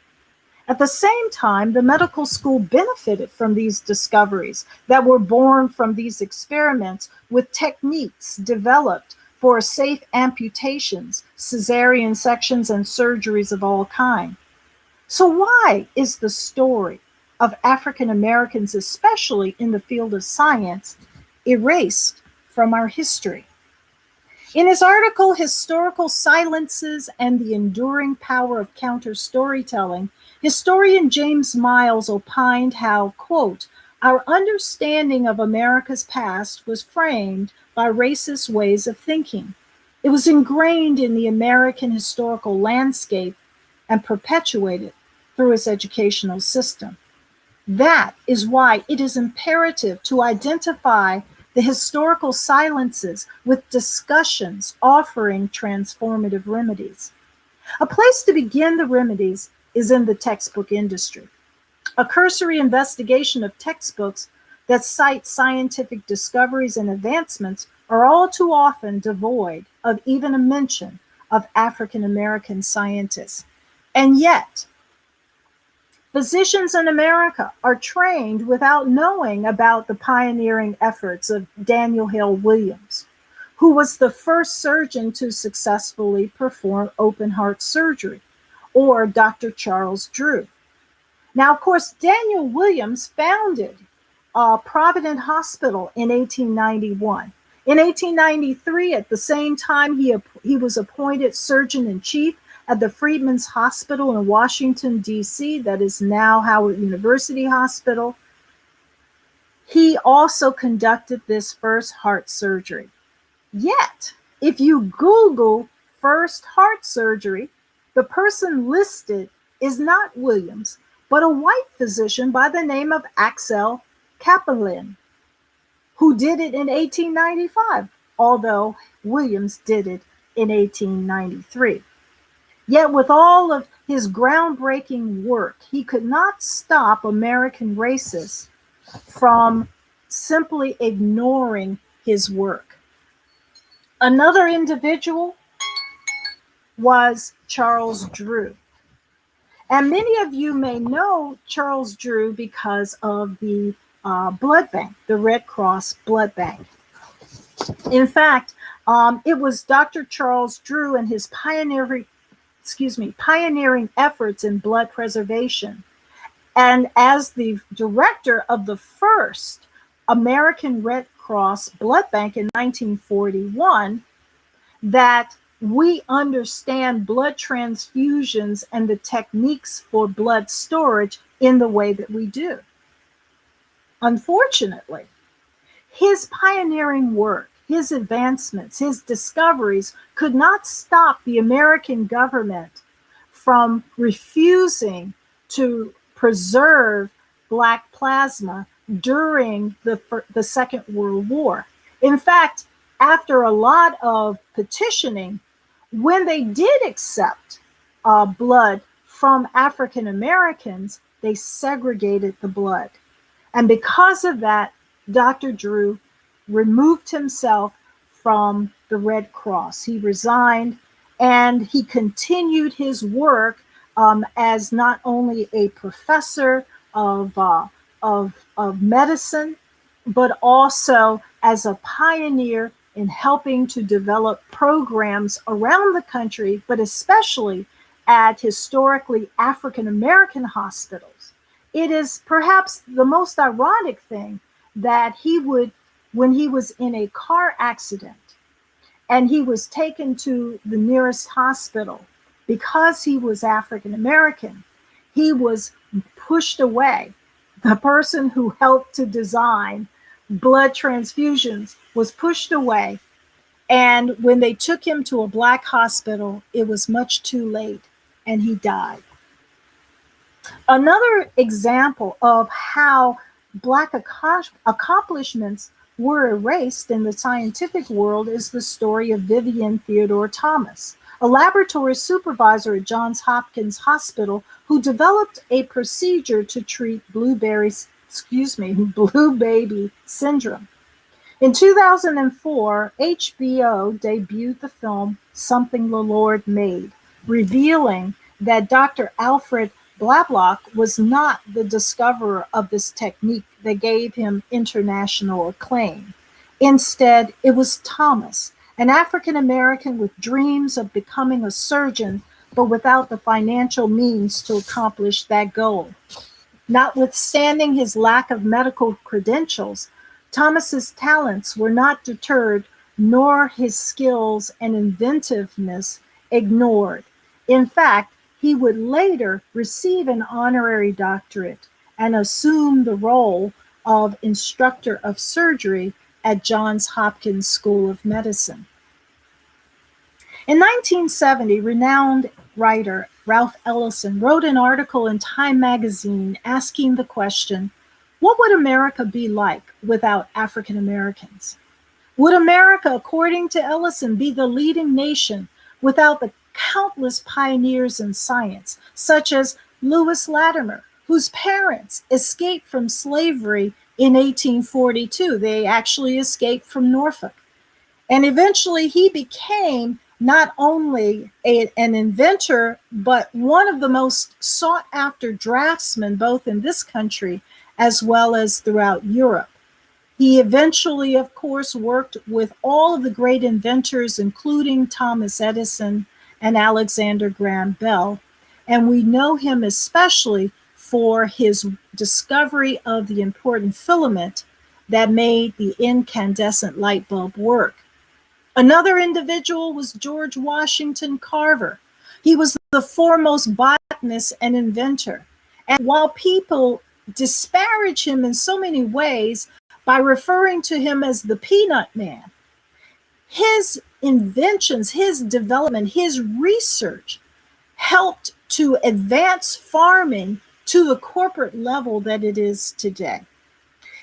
At the same time, the medical school benefited from these discoveries that were born from these experiments with techniques developed for safe amputations, cesarean sections, and surgeries of all kinds. So why is the story of African Americans, especially in the field of science, erased from our history? In his article, Historical Silences and the Enduring Power of Counter Storytelling, Historian James Miles opined how, quote, our understanding of America's past was framed by racist ways of thinking. It was ingrained in the American historical landscape and perpetuated through its educational system. That is why it is imperative to identify the historical silences with discussions offering transformative remedies. A place to begin the remedies is in the textbook industry. A cursory investigation of textbooks that cite scientific discoveries and advancements are all too often devoid of even a mention of African American scientists. And yet, physicians in America are trained without knowing about the pioneering efforts of Daniel Hale Williams, who was the first surgeon to successfully perform open heart surgery, or Dr. Charles Drew. Now, of course, Daniel Williams founded Providence Hospital in 1891. In 1893, at the same time, he was appointed surgeon-in-chief at the Freedmen's Hospital in Washington, D.C., that is now Howard University Hospital. He also conducted this first heart surgery. Yet, if you Google first heart surgery, the person listed is not Williams, but a white physician by the name of Axel Kapelin, who did it in 1895, although Williams did it in 1893. Yet with all of his groundbreaking work, he could not stop American racists from simply ignoring his work. Another individual was Charles Drew. And many of you may know Charles Drew because of the blood bank, the Red Cross blood bank. In fact, it was Dr. Charles Drew and his pioneering efforts in blood preservation, and as the director of the first American Red Cross blood bank in 1941, that we understand blood transfusions and the techniques for blood storage in the way that we do. Unfortunately, his pioneering work, his advancements, his discoveries could not stop the American government from refusing to preserve Black plasma during the Second World War. In fact, after a lot of petitioning, when they did accept blood from African Americans, they segregated the blood. And because of that, Dr. Drew removed himself from the Red Cross. He resigned, and he continued his work as not only a professor of medicine, but also as a pioneer in helping to develop programs around the country, but especially at historically African American hospitals. It is perhaps the most ironic thing that he would, when he was in a car accident and he was taken to the nearest hospital, because he was African American, he was pushed away. The person who helped to design blood transfusions was pushed away. And when they took him to a Black hospital, it was much too late and he died. Another example of how Black accomplishments were erased in the scientific world is the story of Vivian Theodore Thomas, a laboratory supervisor at Johns Hopkins Hospital who developed a procedure to treat blue baby syndrome. In 2004, HBO debuted the film Something the Lord Made, revealing that Dr. Alfred Blalock was not the discoverer of this technique that gave him international acclaim. Instead, it was Thomas, an African American with dreams of becoming a surgeon, but without the financial means to accomplish that goal. Notwithstanding his lack of medical credentials, Thomas's talents were not deterred, nor his skills and inventiveness ignored. In fact, He would later receive an honorary doctorate and assume the role of instructor of surgery at Johns Hopkins School of Medicine. In 1970, renowned writer Ralph Ellison wrote an article in Time magazine asking the question, what would America be like without African Americans? Would America, according to Ellison, be the leading nation without the countless pioneers in science, such as Lewis Latimer, whose parents escaped from slavery in 1842? They actually escaped from Norfolk. And eventually he became not only an inventor, but one of the most sought after draftsmen, both in this country as well as throughout Europe. He eventually, of course, worked with all of the great inventors, including Thomas Edison and Alexander Graham Bell. And we know him especially for his discovery of the important filament that made the incandescent light bulb work. Another individual was George Washington Carver. He was the foremost botanist and inventor. And while people disparage him in so many ways by referring to him as the Peanut Man, his inventions, his development, his research helped to advance farming to the corporate level that it is today.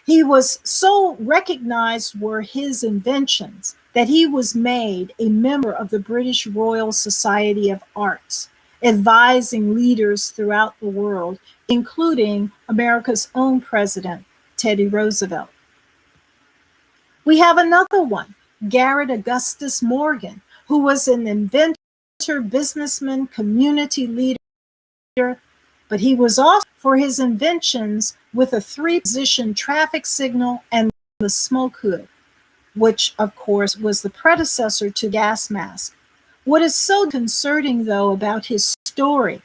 He was so recognized were his inventions that he was made a member of the British Royal Society of Arts, advising leaders throughout the world, including America's own president, Teddy Roosevelt. We have another one, Garrett Augustus Morgan, who was an inventor, businessman, community leader, but he was also for his inventions with a 3-position traffic signal and the smoke hood, which of course was the predecessor to gas mask. What is so concerning though about his story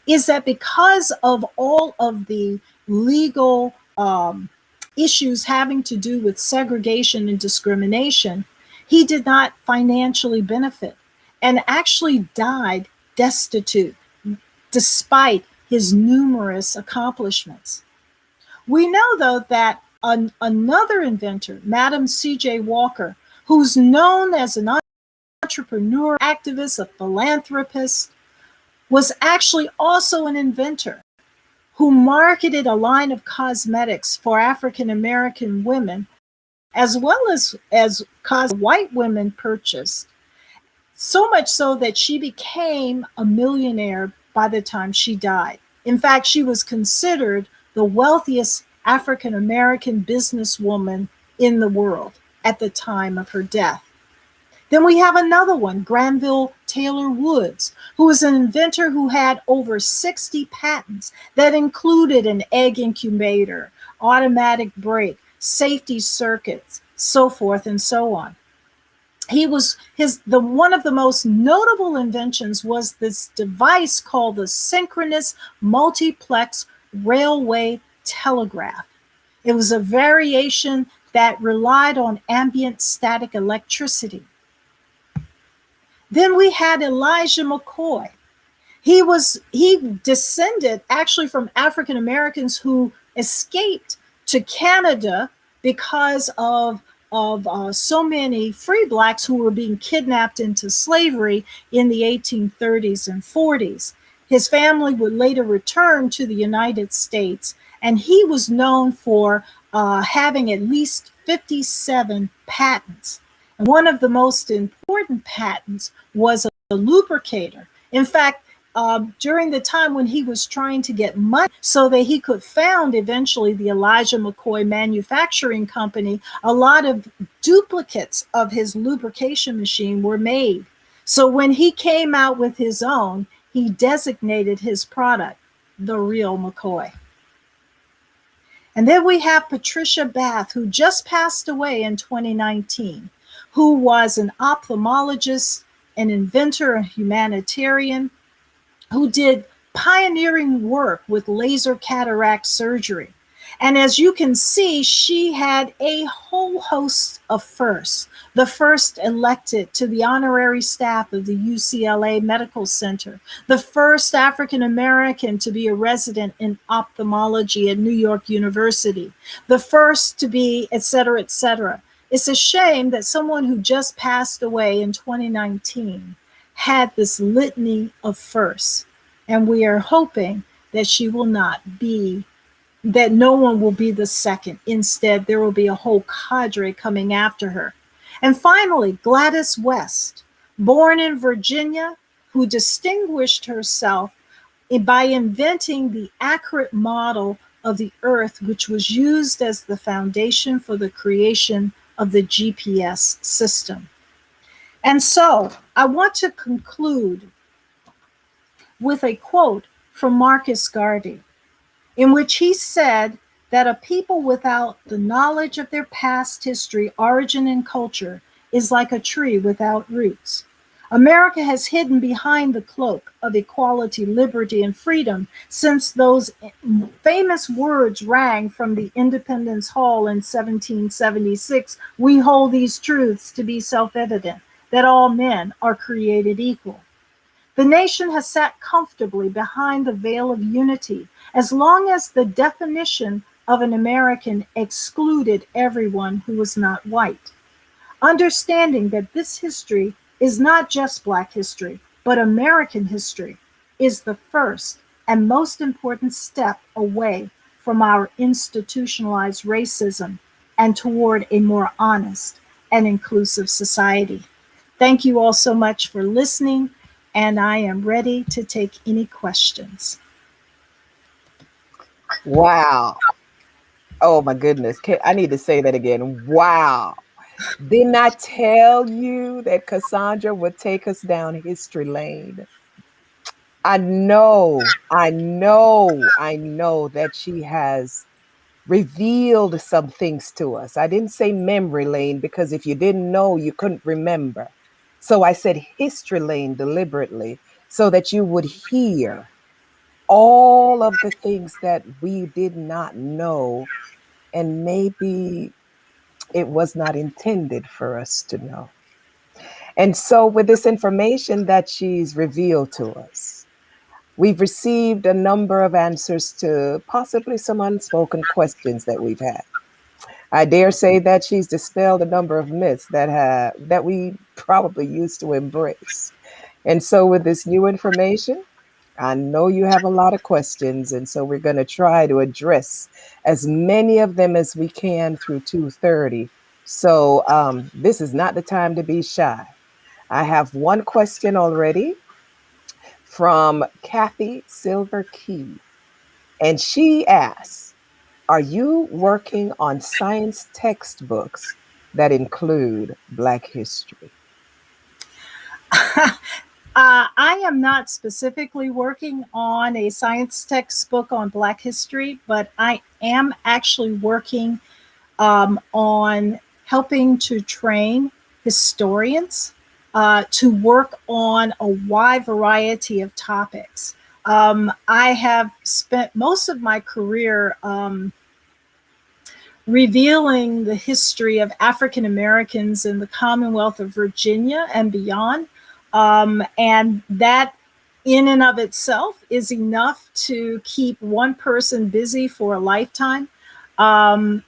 is that because of all of the legal issues having to do with segregation and discrimination, he did not financially benefit and actually died destitute despite his numerous accomplishments. We know though that another inventor, Madam C.J. Walker, who's known as an entrepreneur, activist, a philanthropist, was actually also an inventor who marketed a line of cosmetics for African American women, as well as white women purchased. So much so that she became a millionaire by the time she died. In fact, she was considered the wealthiest African American businesswoman in the world at the time of her death. Then we have another one, Granville Taylor Woods, who was an inventor who had over 60 patents that included an egg incubator, automatic brake, safety circuits, so forth and so on. One of the most notable inventions was this device called the synchronous multiplex railway telegraph. It was a variation that relied on ambient static electricity. Then we had Elijah McCoy. He descended actually from African Americans who escaped to Canada because of so many free blacks who were being kidnapped into slavery in the 1830s and 40s. His family would later return to the United States, and he was known for having at least 57 patents. And one of the most important patents was a lubricator. In fact, during the time when he was trying to get money so that he could found eventually the Elijah McCoy Manufacturing Company, a lot of duplicates of his lubrication machine were made. So when he came out with his own, he designated his product the real McCoy. And then we have Patricia Bath, who just passed away in 2019, who was an ophthalmologist, an inventor, a humanitarian, who did pioneering work with laser cataract surgery. And as you can see, she had a whole host of firsts. The first elected to the honorary staff of the UCLA Medical Center, the first African American to be a resident in ophthalmology at New York University, the first to be, et cetera, et cetera. It's a shame that someone who just passed away in 2019 had this litany of firsts. And we are hoping that she will not be, that no one will be the second. Instead, there will be a whole cadre coming after her. And finally, Gladys West, born in Virginia, who distinguished herself by inventing the accurate model of the Earth, which was used as the foundation for the creation of the GPS system. And so I want to conclude with a quote from Marcus Garvey, in which he said that a people without the knowledge of their past history, origin, and culture is like a tree without roots. America has hidden behind the cloak of equality, liberty, and freedom since those famous words rang from the Independence Hall in 1776. We hold these truths to be self-evident, that all men are created equal. The nation has sat comfortably behind the veil of unity as long as the definition of an American excluded everyone who was not white. Understanding that this history is not just Black history, but American history, is the first and most important step away from our institutionalized racism and toward a more honest and inclusive society. Thank you all so much for listening, and I am ready to take any questions. Wow. Oh my goodness. I need to say that again. Wow. Didn't I tell you that Cassandra would take us down history lane? I know that she has revealed some things to us. I didn't say memory lane because if you didn't know, you couldn't remember. So I said history lane deliberately so that you would hear all of the things that we did not know, and maybe it was not intended for us to know. And so with this information that she's revealed to us, we've received a number of answers to possibly some unspoken questions that we've had. I dare say that she's dispelled a number of myths that we probably used to embrace. And so with this new information, I know you have a lot of questions, and so we're going to try to address as many of them as we can through 2:30. So this is not the time to be shy. I have one question already from Kathy Silver Key, and she asks, are you working on science textbooks that include Black history? I am not specifically working on a science textbook on Black history, but I am actually working on helping to train historians to work on a wide variety of topics. I have spent most of my career revealing the history of African Americans in the Commonwealth of Virginia and beyond. And that in and of itself is enough to keep one person busy for a lifetime. I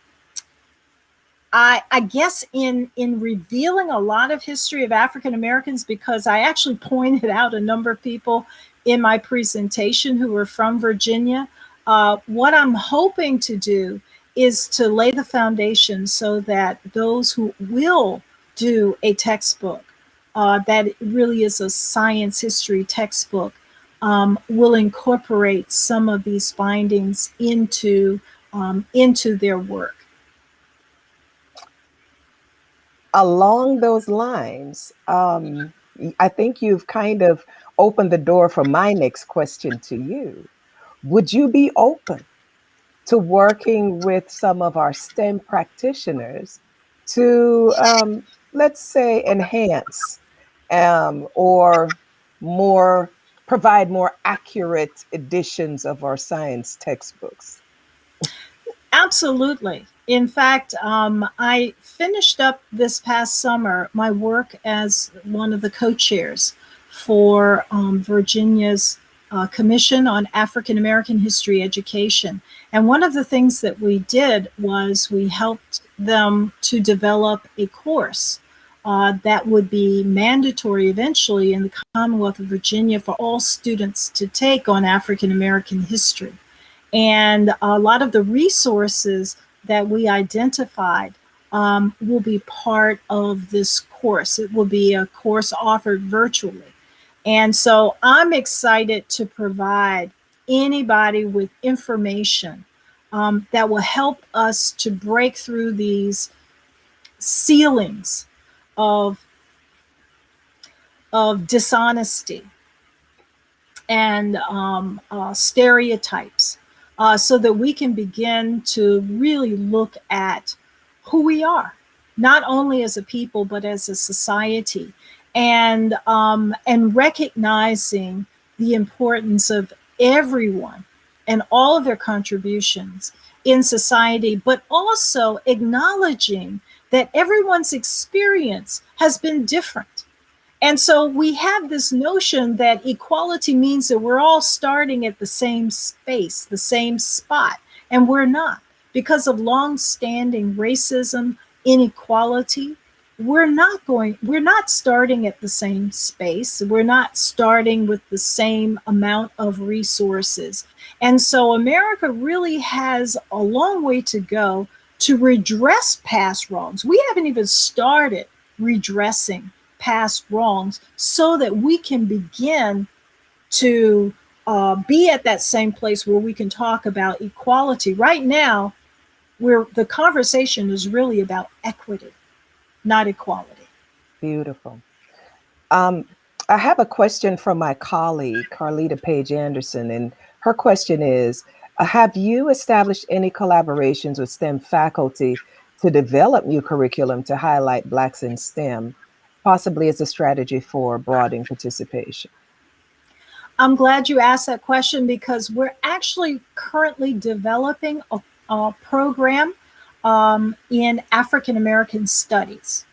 guess in revealing a lot of history of African Americans, because I actually pointed out a number of people in my presentation who were from Virginia, what I'm hoping to do is to lay the foundation so that those who will do a textbook that really is a science history textbook will incorporate some of these findings into their work. Along those lines, I think you've kind of opened the door for my next question to you. Would you be open to working with some of our STEM practitioners to, let's say, enhance or provide more accurate editions of our science textbooks? Absolutely. In fact, I finished up this past summer my work as one of the co-chairs for Virginia's Commission on African American History Education. And one of the things that we did was we helped them to develop a course that would be mandatory eventually in the Commonwealth of Virginia for all students to take on African American history. And a lot of the resources that we identified will be part of this course. It will be a course offered virtually. And so I'm excited to provide anybody with information that will help us to break through these ceilings of dishonesty and stereotypes, so that we can begin to really look at who we are, not only as a people, but as a society, and recognizing the importance of everyone and all of their contributions in society, but also acknowledging that everyone's experience has been different. And so we have this notion that equality means that we're all starting at the same space, the same spot, and we're not. Because of long-standing racism, inequality, we're not starting at the same space. We're not starting with the same amount of resources. And so America really has a long way to go to redress past wrongs. We haven't even started redressing past wrongs so that we can begin to be at that same place where we can talk about equality. Right now, where the conversation is really about equity, not equality. Beautiful. I have a question from my colleague, Carlita Page Anderson, and her question is, have you established any collaborations with STEM faculty to develop new curriculum to highlight Blacks in STEM, possibly as a strategy for broadening participation? I'm glad you asked that question, because we're actually currently developing a program in African American studies.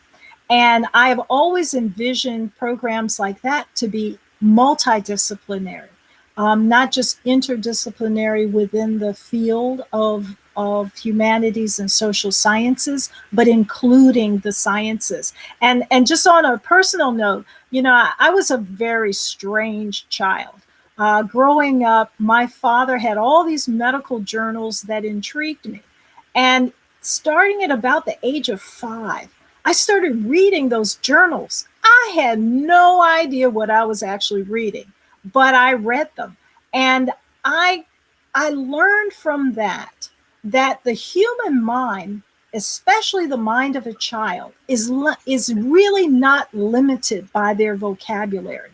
And I've always envisioned programs like that to be multidisciplinary, not just interdisciplinary within the field of humanities and social sciences, but including the sciences. And just on a personal note, I was a very strange child. Growing up, my father had all these medical journals that intrigued me. And starting at about the age of 5, I started reading those journals. I had no idea what I was actually reading, but I read them. And I learned from that the human mind, especially the mind of a child, is really not limited by their vocabulary.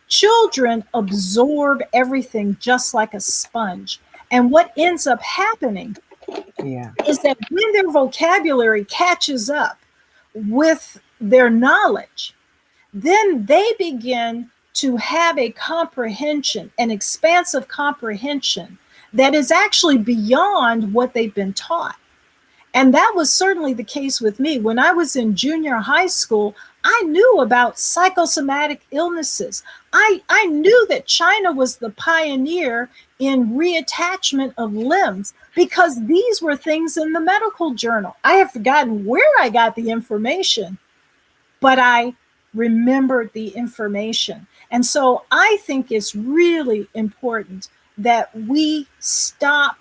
Children absorb everything just like a sponge. And what ends up happening is that when their vocabulary catches up with their knowledge, then they begin to have a comprehension, an expansive comprehension that is actually beyond what they've been taught. And that was certainly the case with me. When I was in junior high school, I knew about psychosomatic illnesses. I knew that China was the pioneer in reattachment of limbs, because these were things in the medical journal. I have forgotten where I got the information, but I remembered the information. And so I think it's really important that we stop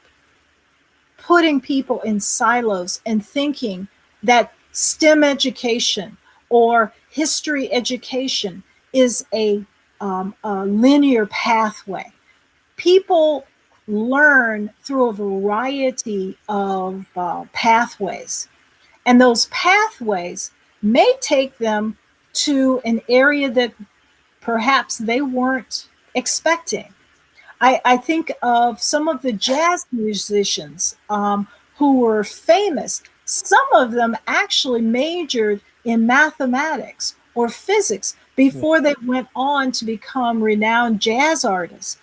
putting people in silos and thinking that STEM education or history education is a linear pathway. People learn through a variety of pathways, and those pathways may take them to an area that perhaps they weren't expecting. I think of some of the jazz musicians who were famous. Some of them actually majored in mathematics or physics before they went on to become renowned jazz artists.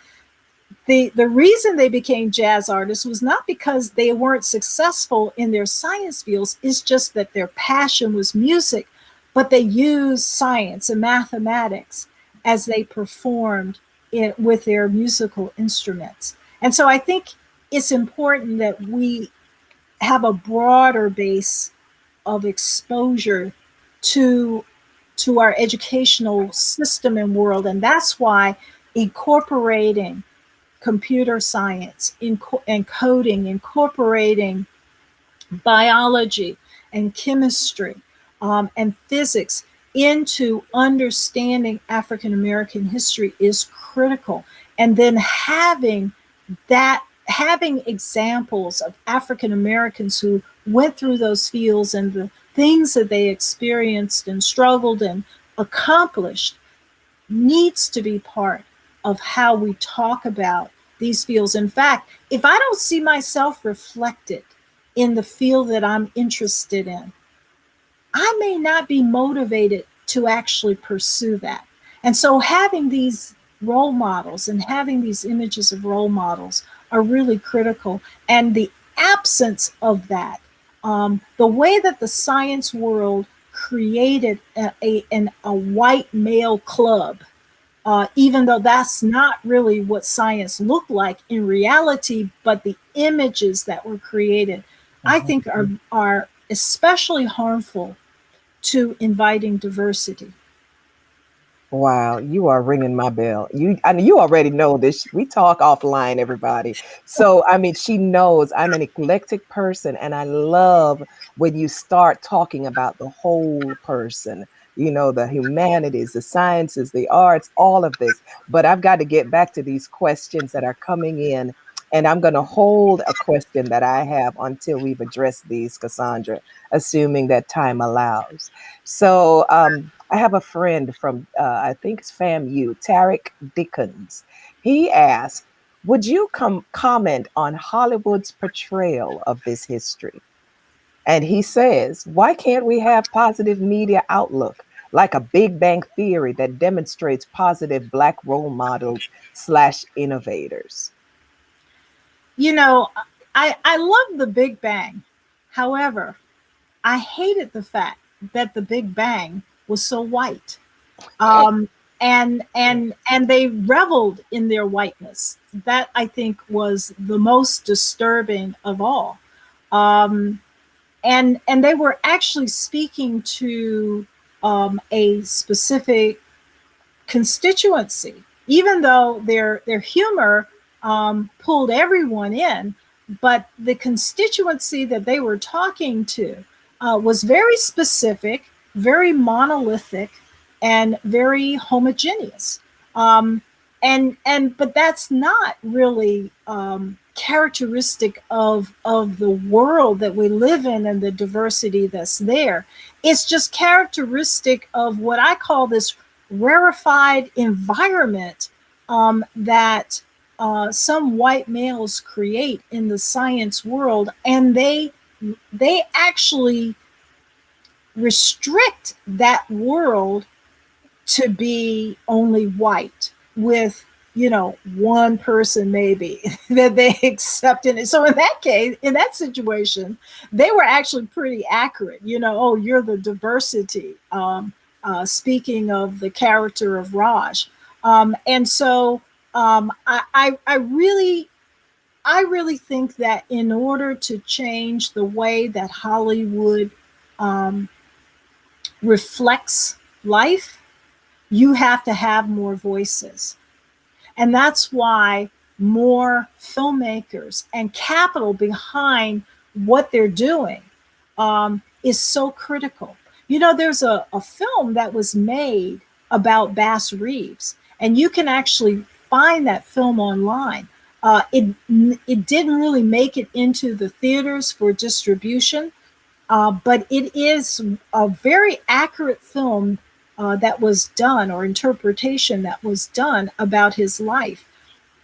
the reason they became jazz artists was not because they weren't successful in their science fields. It's just that their passion was music, but they used science and mathematics as they performed it with their musical instruments. And so I think it's important that we have a broader base of exposure to our educational system and world. And that's why incorporating computer science and coding, incorporating biology and chemistry and physics into understanding African American history is critical. And then having examples of African Americans who went through those fields and the things that they experienced and struggled and accomplished needs to be part of how we talk about these fields. In fact, if I don't see myself reflected in the field that I'm interested in, I may not be motivated to actually pursue that. And so having these role models and having these images of role models are really critical. And the absence of that, the way that the science world created a white male club, even though that's not really what science looked like in reality, but the images that were created, I think are especially harmful to inviting diversity. Wow, you are ringing my bell. I mean, you already know this. We talk offline, everybody. So, I mean, she knows I'm an eclectic person, and I love when you start talking about the whole person, the humanities, the sciences, the arts, all of this. But I've got to get back to these questions that are coming in, and I'm going to hold a question that I have until we've addressed these, Cassandra, assuming that time allows. So, I have a friend from, I think it's FAMU, Tarek Dickens. He asked, would you comment on Hollywood's portrayal of this history? And he says, why can't we have positive media outlook, like a Big Bang Theory that demonstrates positive Black role models / innovators? I love the Big Bang. However, I hated the fact that the Big Bang was so white. And they reveled in their whiteness. That, I think, was the most disturbing of all. And they were actually speaking to a specific constituency, even though their humor pulled everyone in. But the constituency that they were talking to was very specific, very monolithic, and very homogeneous. But that's not really characteristic of the world that we live in and the diversity that's there. It's just characteristic of what I call this rarefied environment that some white males create in the science world, and they actually restrict that world to be only white with one person maybe that they accept in it. So in that case, in that situation, they were actually pretty accurate. Oh, you're the diversity, speaking of the character of Raj. And so I really think that in order to change the way that Hollywood reflects life, you have to have more voices. And that's why more filmmakers and capital behind what they're doing is so critical. There's a film that was made about Bass Reeves, and you can actually find that film online. It didn't really make it into the theaters for distribution, but it is a very accurate film that was done, or interpretation that was done about his life.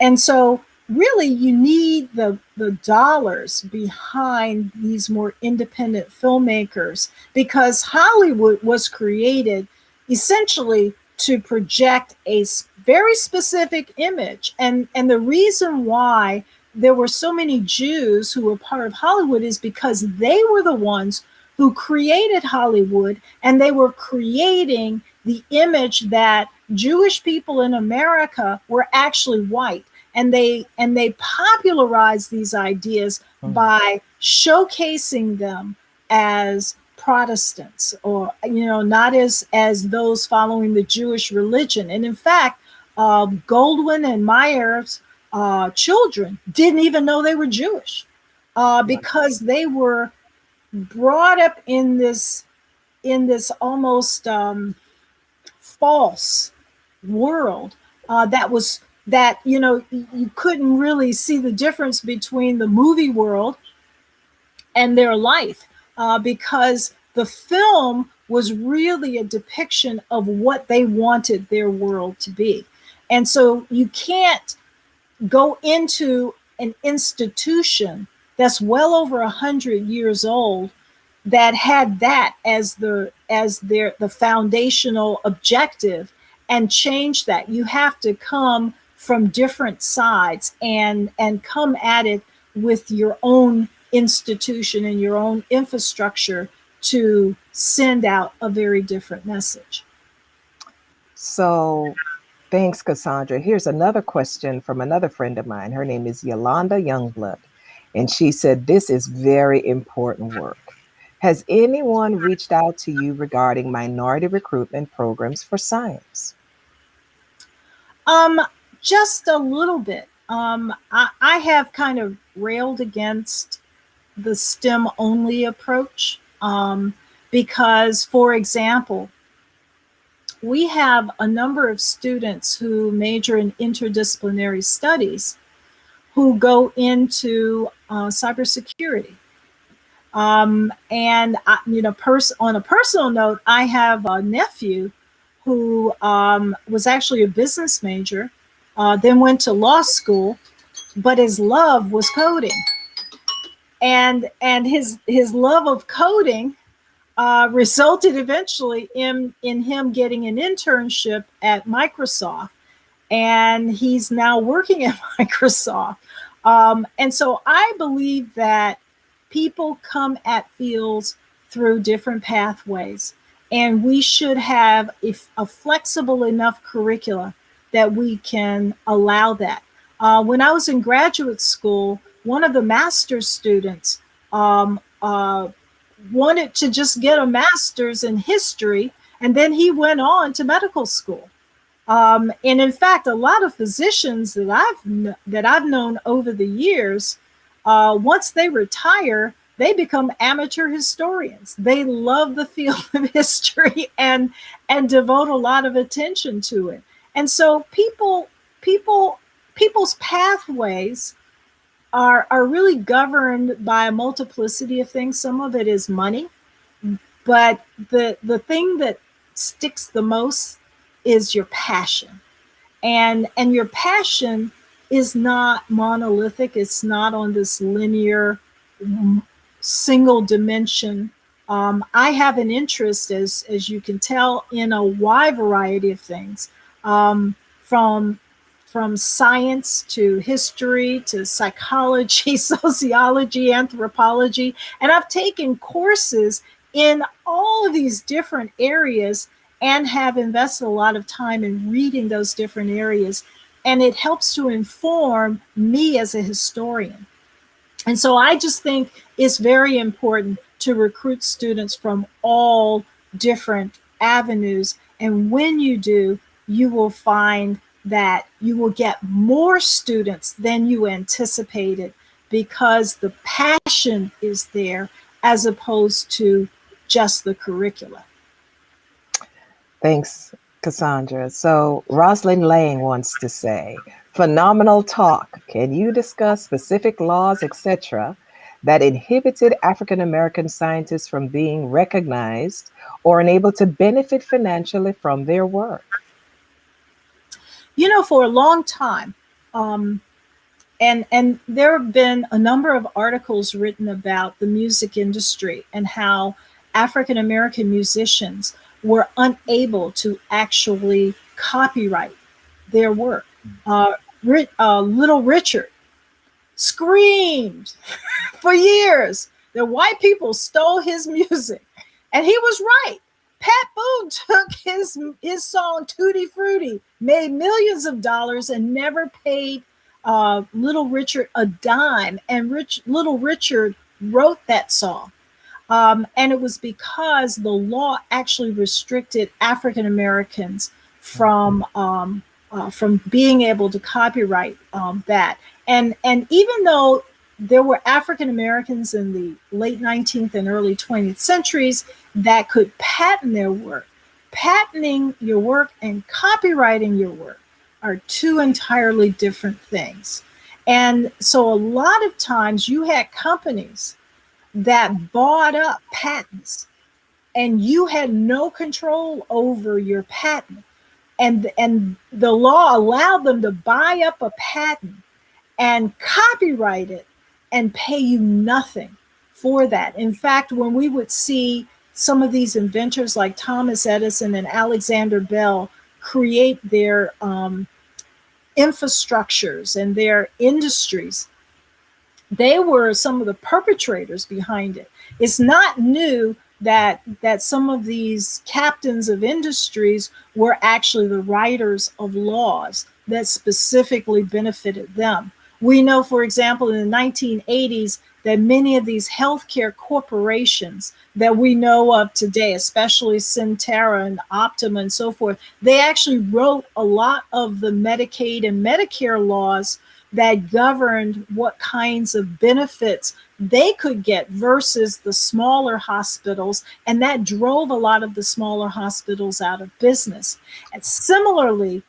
And so really you need the dollars behind these more independent filmmakers, because Hollywood was created essentially to project a very specific image. And the reason why there were so many Jews who were part of Hollywood is because they were the ones who created Hollywood, and they were creating the image that Jewish people in America were actually white. And they popularized these ideas by showcasing them as Protestants, or not as those following the Jewish religion. And in fact, Goldwyn and Meyer's children didn't even know they were Jewish, because they were brought up in this almost false world that you couldn't really see the difference between the movie world and their life, because the film was really a depiction of what they wanted their world to be. And so you can't go into an institution that's well over 100 years old that had that as the foundational objective and change that. You have to come from different sides and come at it with your own institution and your own infrastructure to send out a very different message. So thanks, Cassandra. Here's another question from another friend of mine. Her name is Yolanda Youngblood, and she said, this is very important work. Has anyone reached out to you regarding minority recruitment programs for science? Just a little bit. I have kind of railed against the STEM only approach, because, for example, we have a number of students who major in interdisciplinary studies who go into cybersecurity. And on a personal note, I have a nephew who was actually a business major, then went to law school, but his love was coding. And his love of coding resulted eventually in him getting an internship at Microsoft, and he's now working at Microsoft. And so I believe that people come at fields through different pathways, and we should have a flexible enough curricula that we can allow that. When I was in graduate school, one of the master's students wanted to just get a master's in history, and then he went on to medical school. And in fact, a lot of physicians that I've known over the years, once they retire, they become amateur historians. They love the field of history and devote a lot of attention to it. And so people's pathways are really governed by a multiplicity of things. Some of it is money, but the thing that sticks the most is your passion. And your passion is not monolithic. It's not on this linear single dimension. I have an interest, as you can tell, in a wide variety of things, from science to history to psychology, sociology, anthropology. And I've taken courses in all of these different areas and have invested a lot of time in reading those different areas. And it helps to inform me as a historian. And so I just think it's very important to recruit students from all different avenues. And when you do, you will find that you will get more students than you anticipated, because the passion is there as opposed to just the curricula. Thanks, Cassandra. So Rosalind Lang wants to say, phenomenal talk. Can you discuss specific laws, etc., that inhibited African-American scientists from being recognized or unable to benefit financially from their work? For a long time, and there have been a number of articles written about the music industry and how African-American musicians were unable to actually copyright their work. Little Richard screamed for years that white people stole his music. And he was right. Pat Boone took his song Tutti Frutti, made millions of dollars, and never paid Little Richard a dime. And Little Richard wrote that song. And it was because the law actually restricted African Americans from being able to copyright that. And even though there were African Americans in the late 19th and early 20th centuries that could patent their work, patenting your work and copyrighting your work are two entirely different things. And so a lot of times you had companies that bought up patents and you had no control over your patent. And the law allowed them to buy up a patent and copyright it and pay you nothing for that. In fact, when we would see some of these inventors like Thomas Edison and Alexander Bell create their infrastructures and their industries, they were some of the perpetrators behind it. It's not new that some of these captains of industries were actually the writers of laws that specifically benefited them. We know, for example, in the 1980s, that many of these healthcare corporations that we know of today, especially Centera and Optima and so forth, they actually wrote a lot of the Medicaid and Medicare laws that governed what kinds of benefits they could get versus the smaller hospitals. And that drove a lot of the smaller hospitals out of business. And similarly,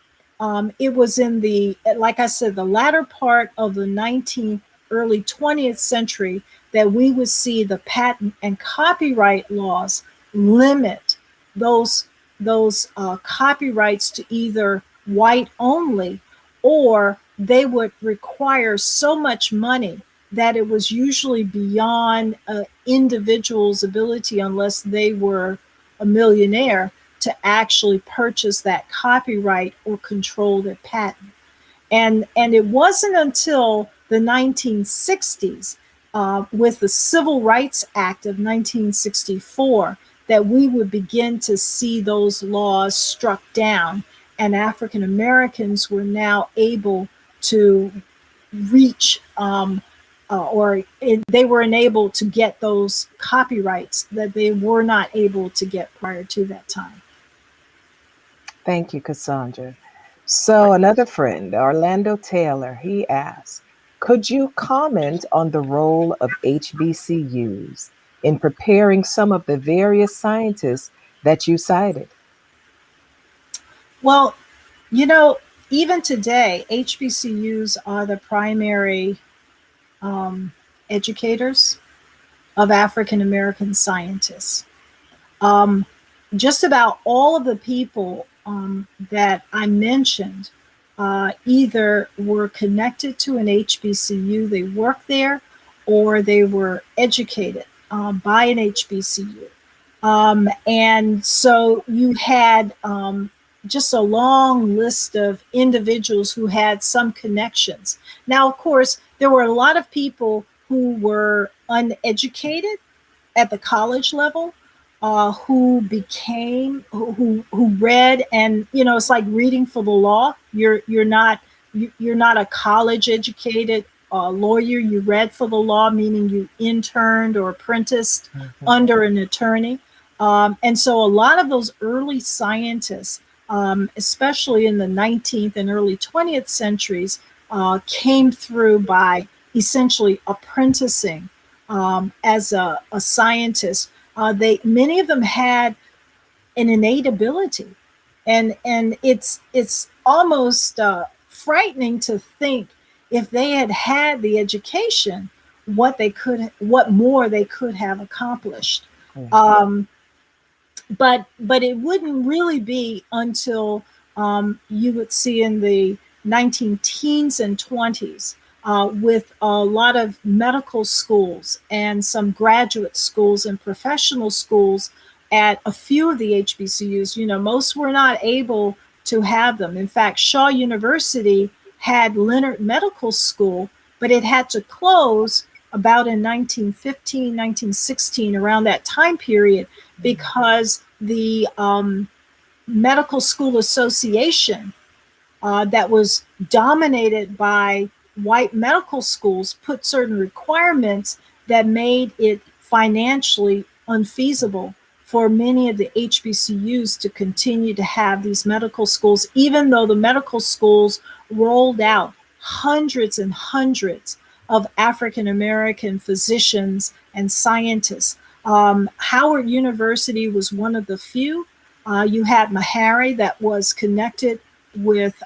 it was in the, like I said, the latter part of the 19th, early 20th century that we would see the patent and copyright laws limit those copyrights to either white only, or they would require so much money that it was usually beyond an individual's ability, unless they were a millionaire, to actually purchase that copyright or control their patent. And it wasn't until the 1960s, with the Civil Rights Act of 1964, that we would begin to see those laws struck down, and African Americans were now able to reach they were enabled to get those copyrights that they were not able to get prior to that time. Thank you, Cassandra. So another friend, Orlando Taylor, he asks, could you comment on the role of HBCUs in preparing some of the various scientists that you cited? Well, you know, even today, HBCUs are the primary educators of African American scientists. Just about all of the people that I mentioned either were connected to an HBCU, they worked there, or they were educated by an HBCU. And so you had just a long list of individuals who had some connections. Now, of course, there were a lot of people who were uneducated at the college level, who read, and it's like reading for the law. You're not a college educated lawyer. You read for the law, meaning you interned or apprenticed under an attorney. And so a lot of those early scientists, especially in the 19th and early 20th centuries, came through by essentially apprenticing as a scientist. Many of them had an innate ability, and it's almost frightening to think, if they had had the education, what more they could have accomplished. But it wouldn't really be until you would see in the 19-teens and 20s, with a lot of medical schools and some graduate schools and professional schools at a few of the HBCUs. You know, most were not able to have them. In fact, Shaw University had Leonard Medical School, but it had to close about in 1915, 1916, around that time period, because the Medical School Association that was dominated by white medical schools put certain requirements that made it financially unfeasible for many of the HBCUs to continue to have these medical schools, even though the medical schools rolled out hundreds and hundreds of African American physicians and scientists. Howard University was one of the few. You had Meharry that was connected with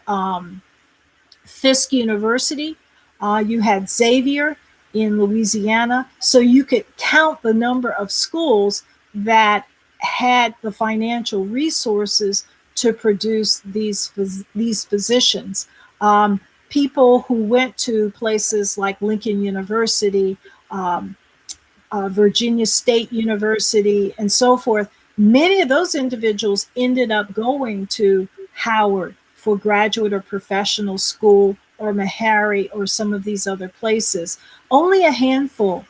Fisk University. You had Xavier in Louisiana. So you could count the number of schools that had the financial resources to produce these physicians. People who went to places like Lincoln University, Virginia State University, and so forth, many of those individuals ended up going to Howard for graduate or professional school, or Meharry, or some of these other places. Only a handful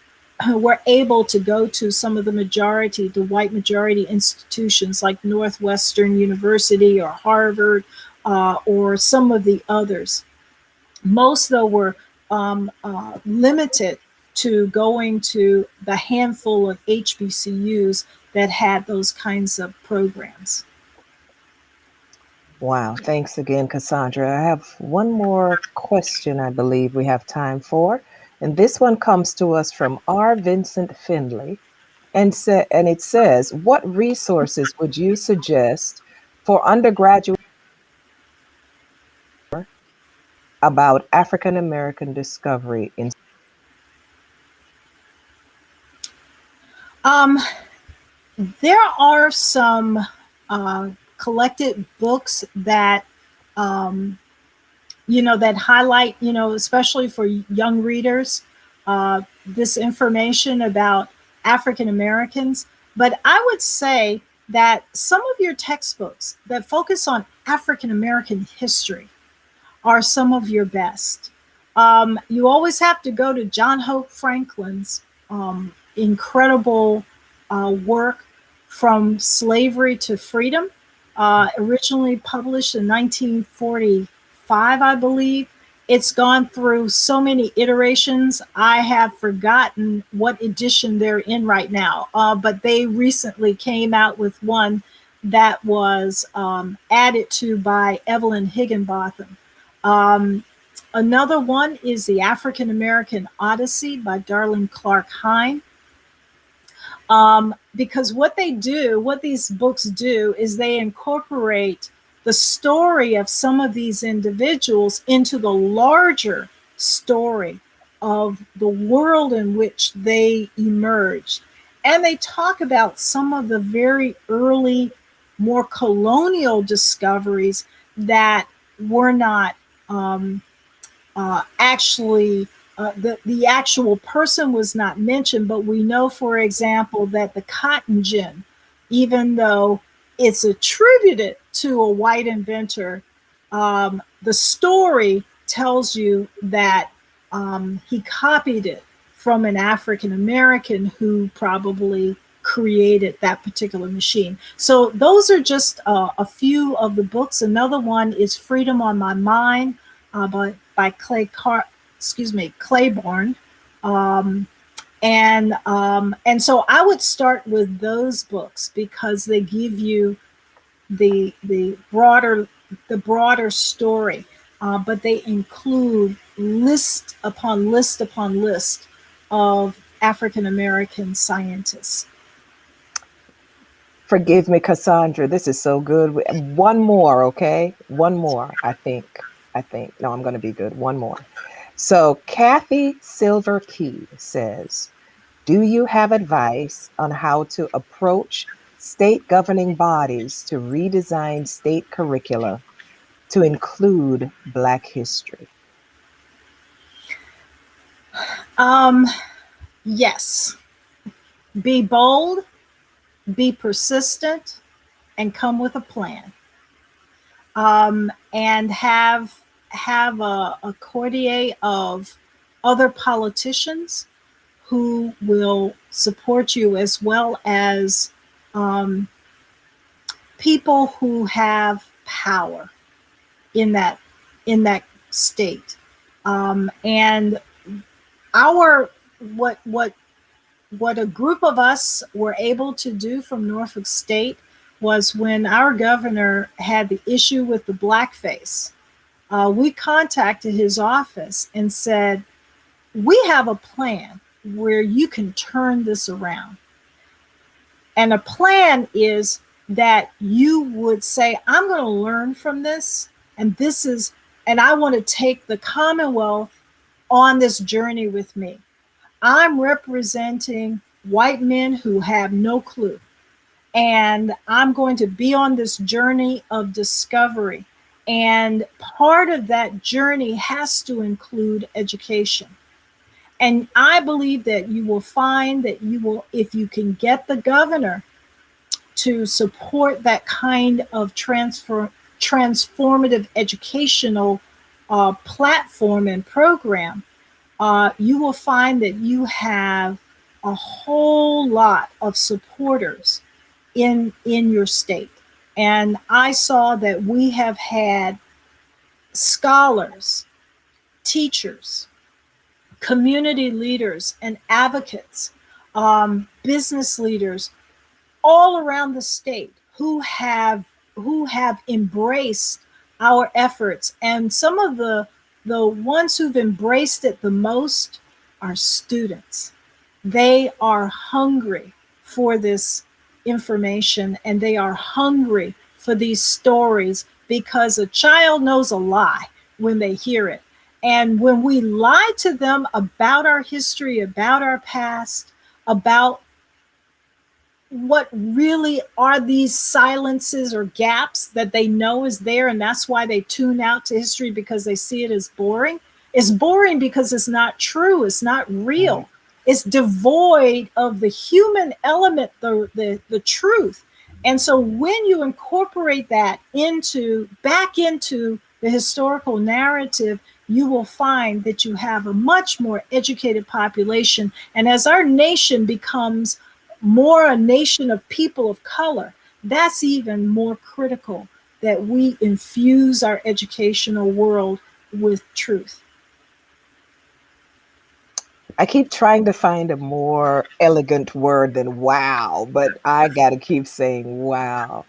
were able to go to some of the white majority institutions like Northwestern University or Harvard, or some of the others. Most, though, were limited to going to the handful of HBCUs that had those kinds of programs. Wow, thanks again, Cassandra. I have one more question I believe we have time for. And this one comes to us from R. Vincent Findlay. And it says, what resources would you suggest for undergraduate about African American discovery in There are some collected books that that highlight, especially for young readers, this information about African Americans. But I would say that some of your textbooks that focus on African American history are some of your best. You always have to go to John Hope Franklin's incredible work, From Slavery to Freedom, originally published in 1945, I believe. It's gone through so many iterations. I have forgotten what edition they're in right now, but they recently came out with one that was added to by Evelyn Higginbotham. Another one is The African American Odyssey by Darlene Clark Hine. Because what these books do is they incorporate the story of some of these individuals into the larger story of the world in which they emerged. And they talk about some of the very early, more colonial discoveries that were not actually the actual person was not mentioned, but we know, for example, that the cotton gin, even though it's attributed to a white inventor, the story tells you that he copied it from an African American who probably created that particular machine. So those are just a few of the books. Another one is Freedom on My Mind by Claiborne. And so I would start with those books because they give you the broader story, but they include list upon list upon list of African American scientists. Forgive me, Cassandra. This is so good. One more, okay? One more, I think. No, I'm going to be good. One more. So Kathy Silver Key says, do you have advice on how to approach state governing bodies to redesign state curricula to include Black history? Yes. Be bold, be persistent, and come with a plan. And have a coterie of other politicians who will support you, as well as people who have power in that state. And our what a group of us were able to do from Norfolk State was, when our governor had the issue with the blackface, we contacted his office and said, we have a plan where you can turn this around. And a plan is that you would say, I'm going to learn from this, and I want to take the Commonwealth on this journey with me. I'm representing white men who have no clue. And I'm going to be on this journey of discovery. And part of that journey has to include education. And I believe that you will find that if you can get the governor to support that kind of transformative educational platform and program, you will find that you have a whole lot of supporters in your state. And I saw that we have had scholars, teachers, community leaders, and advocates, business leaders all around the state who have embraced our efforts. And some of the ones who've embraced it the most are students. They are hungry for this information, and they are hungry for these stories, because a child knows a lie when they hear it. And when we lie to them about our history, about our past, about what really are these silences or gaps that they know is there, and that's why they tune out to history, because they see it as boring. It's boring because it's not true. It's not real. It's devoid of the human element, the truth. And so when you incorporate that back into the historical narrative, you will find that you have a much more educated population. And as our nation becomes more a nation of people of color, that's even more critical, that we infuse our educational world with truth. I keep trying to find a more elegant word than wow, but I got to keep saying wow.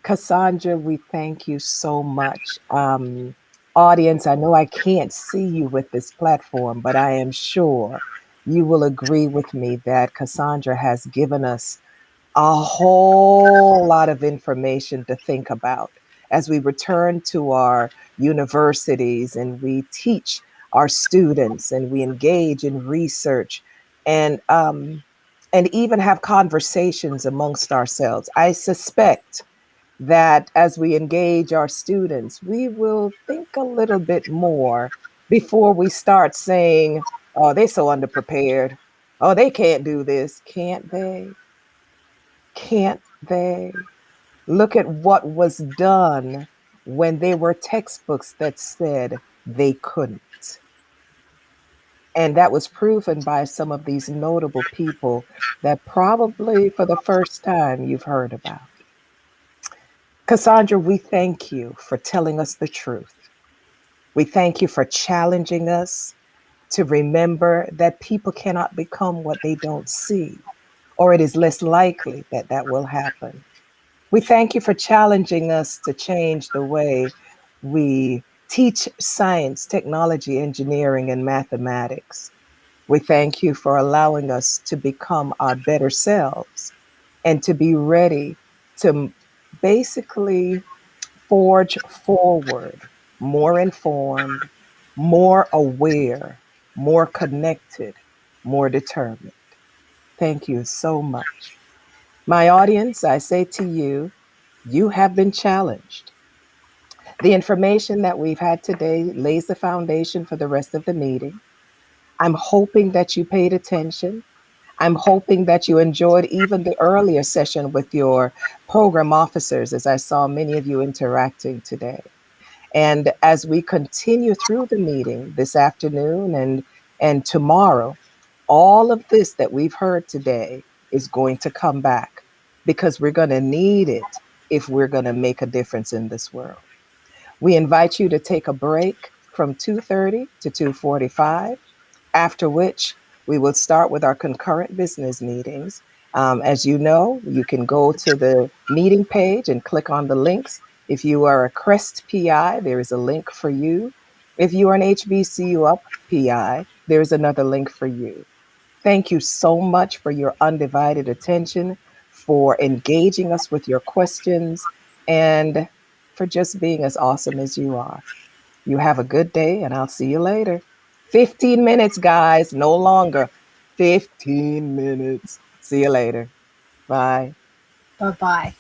Cassandra, we thank you so much. Audience, I know I can't see you with this platform, but I am sure you will agree with me that Cassandra has given us a whole lot of information to think about as we return to our universities and we teach our students and we engage in research and even have conversations amongst ourselves. I suspect that as we engage our students, we will think a little bit more before we start saying, oh, they're so underprepared. Oh, they can't do this. Can't they? Can't they? Look at what was done when there were textbooks that said they couldn't. And that was proven by some of these notable people that probably for the first time you've heard about. Cassandra, we thank you for telling us the truth. We thank you for challenging us to remember that people cannot become what they don't see, or it is less likely that that will happen. We thank you for challenging us to change the way we teach science, technology, engineering, and mathematics. We thank you for allowing us to become our better selves and to be ready to basically forge forward, more informed, more aware, more connected, more determined. Thank you so much. My audience, I say to you, you have been challenged. The information that we've had today lays the foundation for the rest of the meeting. I'm hoping that you paid attention. I'm hoping that you enjoyed even the earlier session with your program officers, as I saw many of you interacting today. And as we continue through the meeting this afternoon and tomorrow, all of this that we've heard today is going to come back because we're going to need it if we're going to make a difference in this world. We invite you to take a break from 2:30 to 2:45, after which we will start with our concurrent business meetings. As you know, you can go to the meeting page and click on the links. If you are a CREST PI, there is a link for you. If you are an HBCU-UP PI, there is another link for you. Thank you so much for your undivided attention, for engaging us with your questions, and for just being as awesome as you are. You have a good day, and I'll see you later. 15 minutes, guys, no longer. 15 minutes. See you later. Bye. Bye-bye.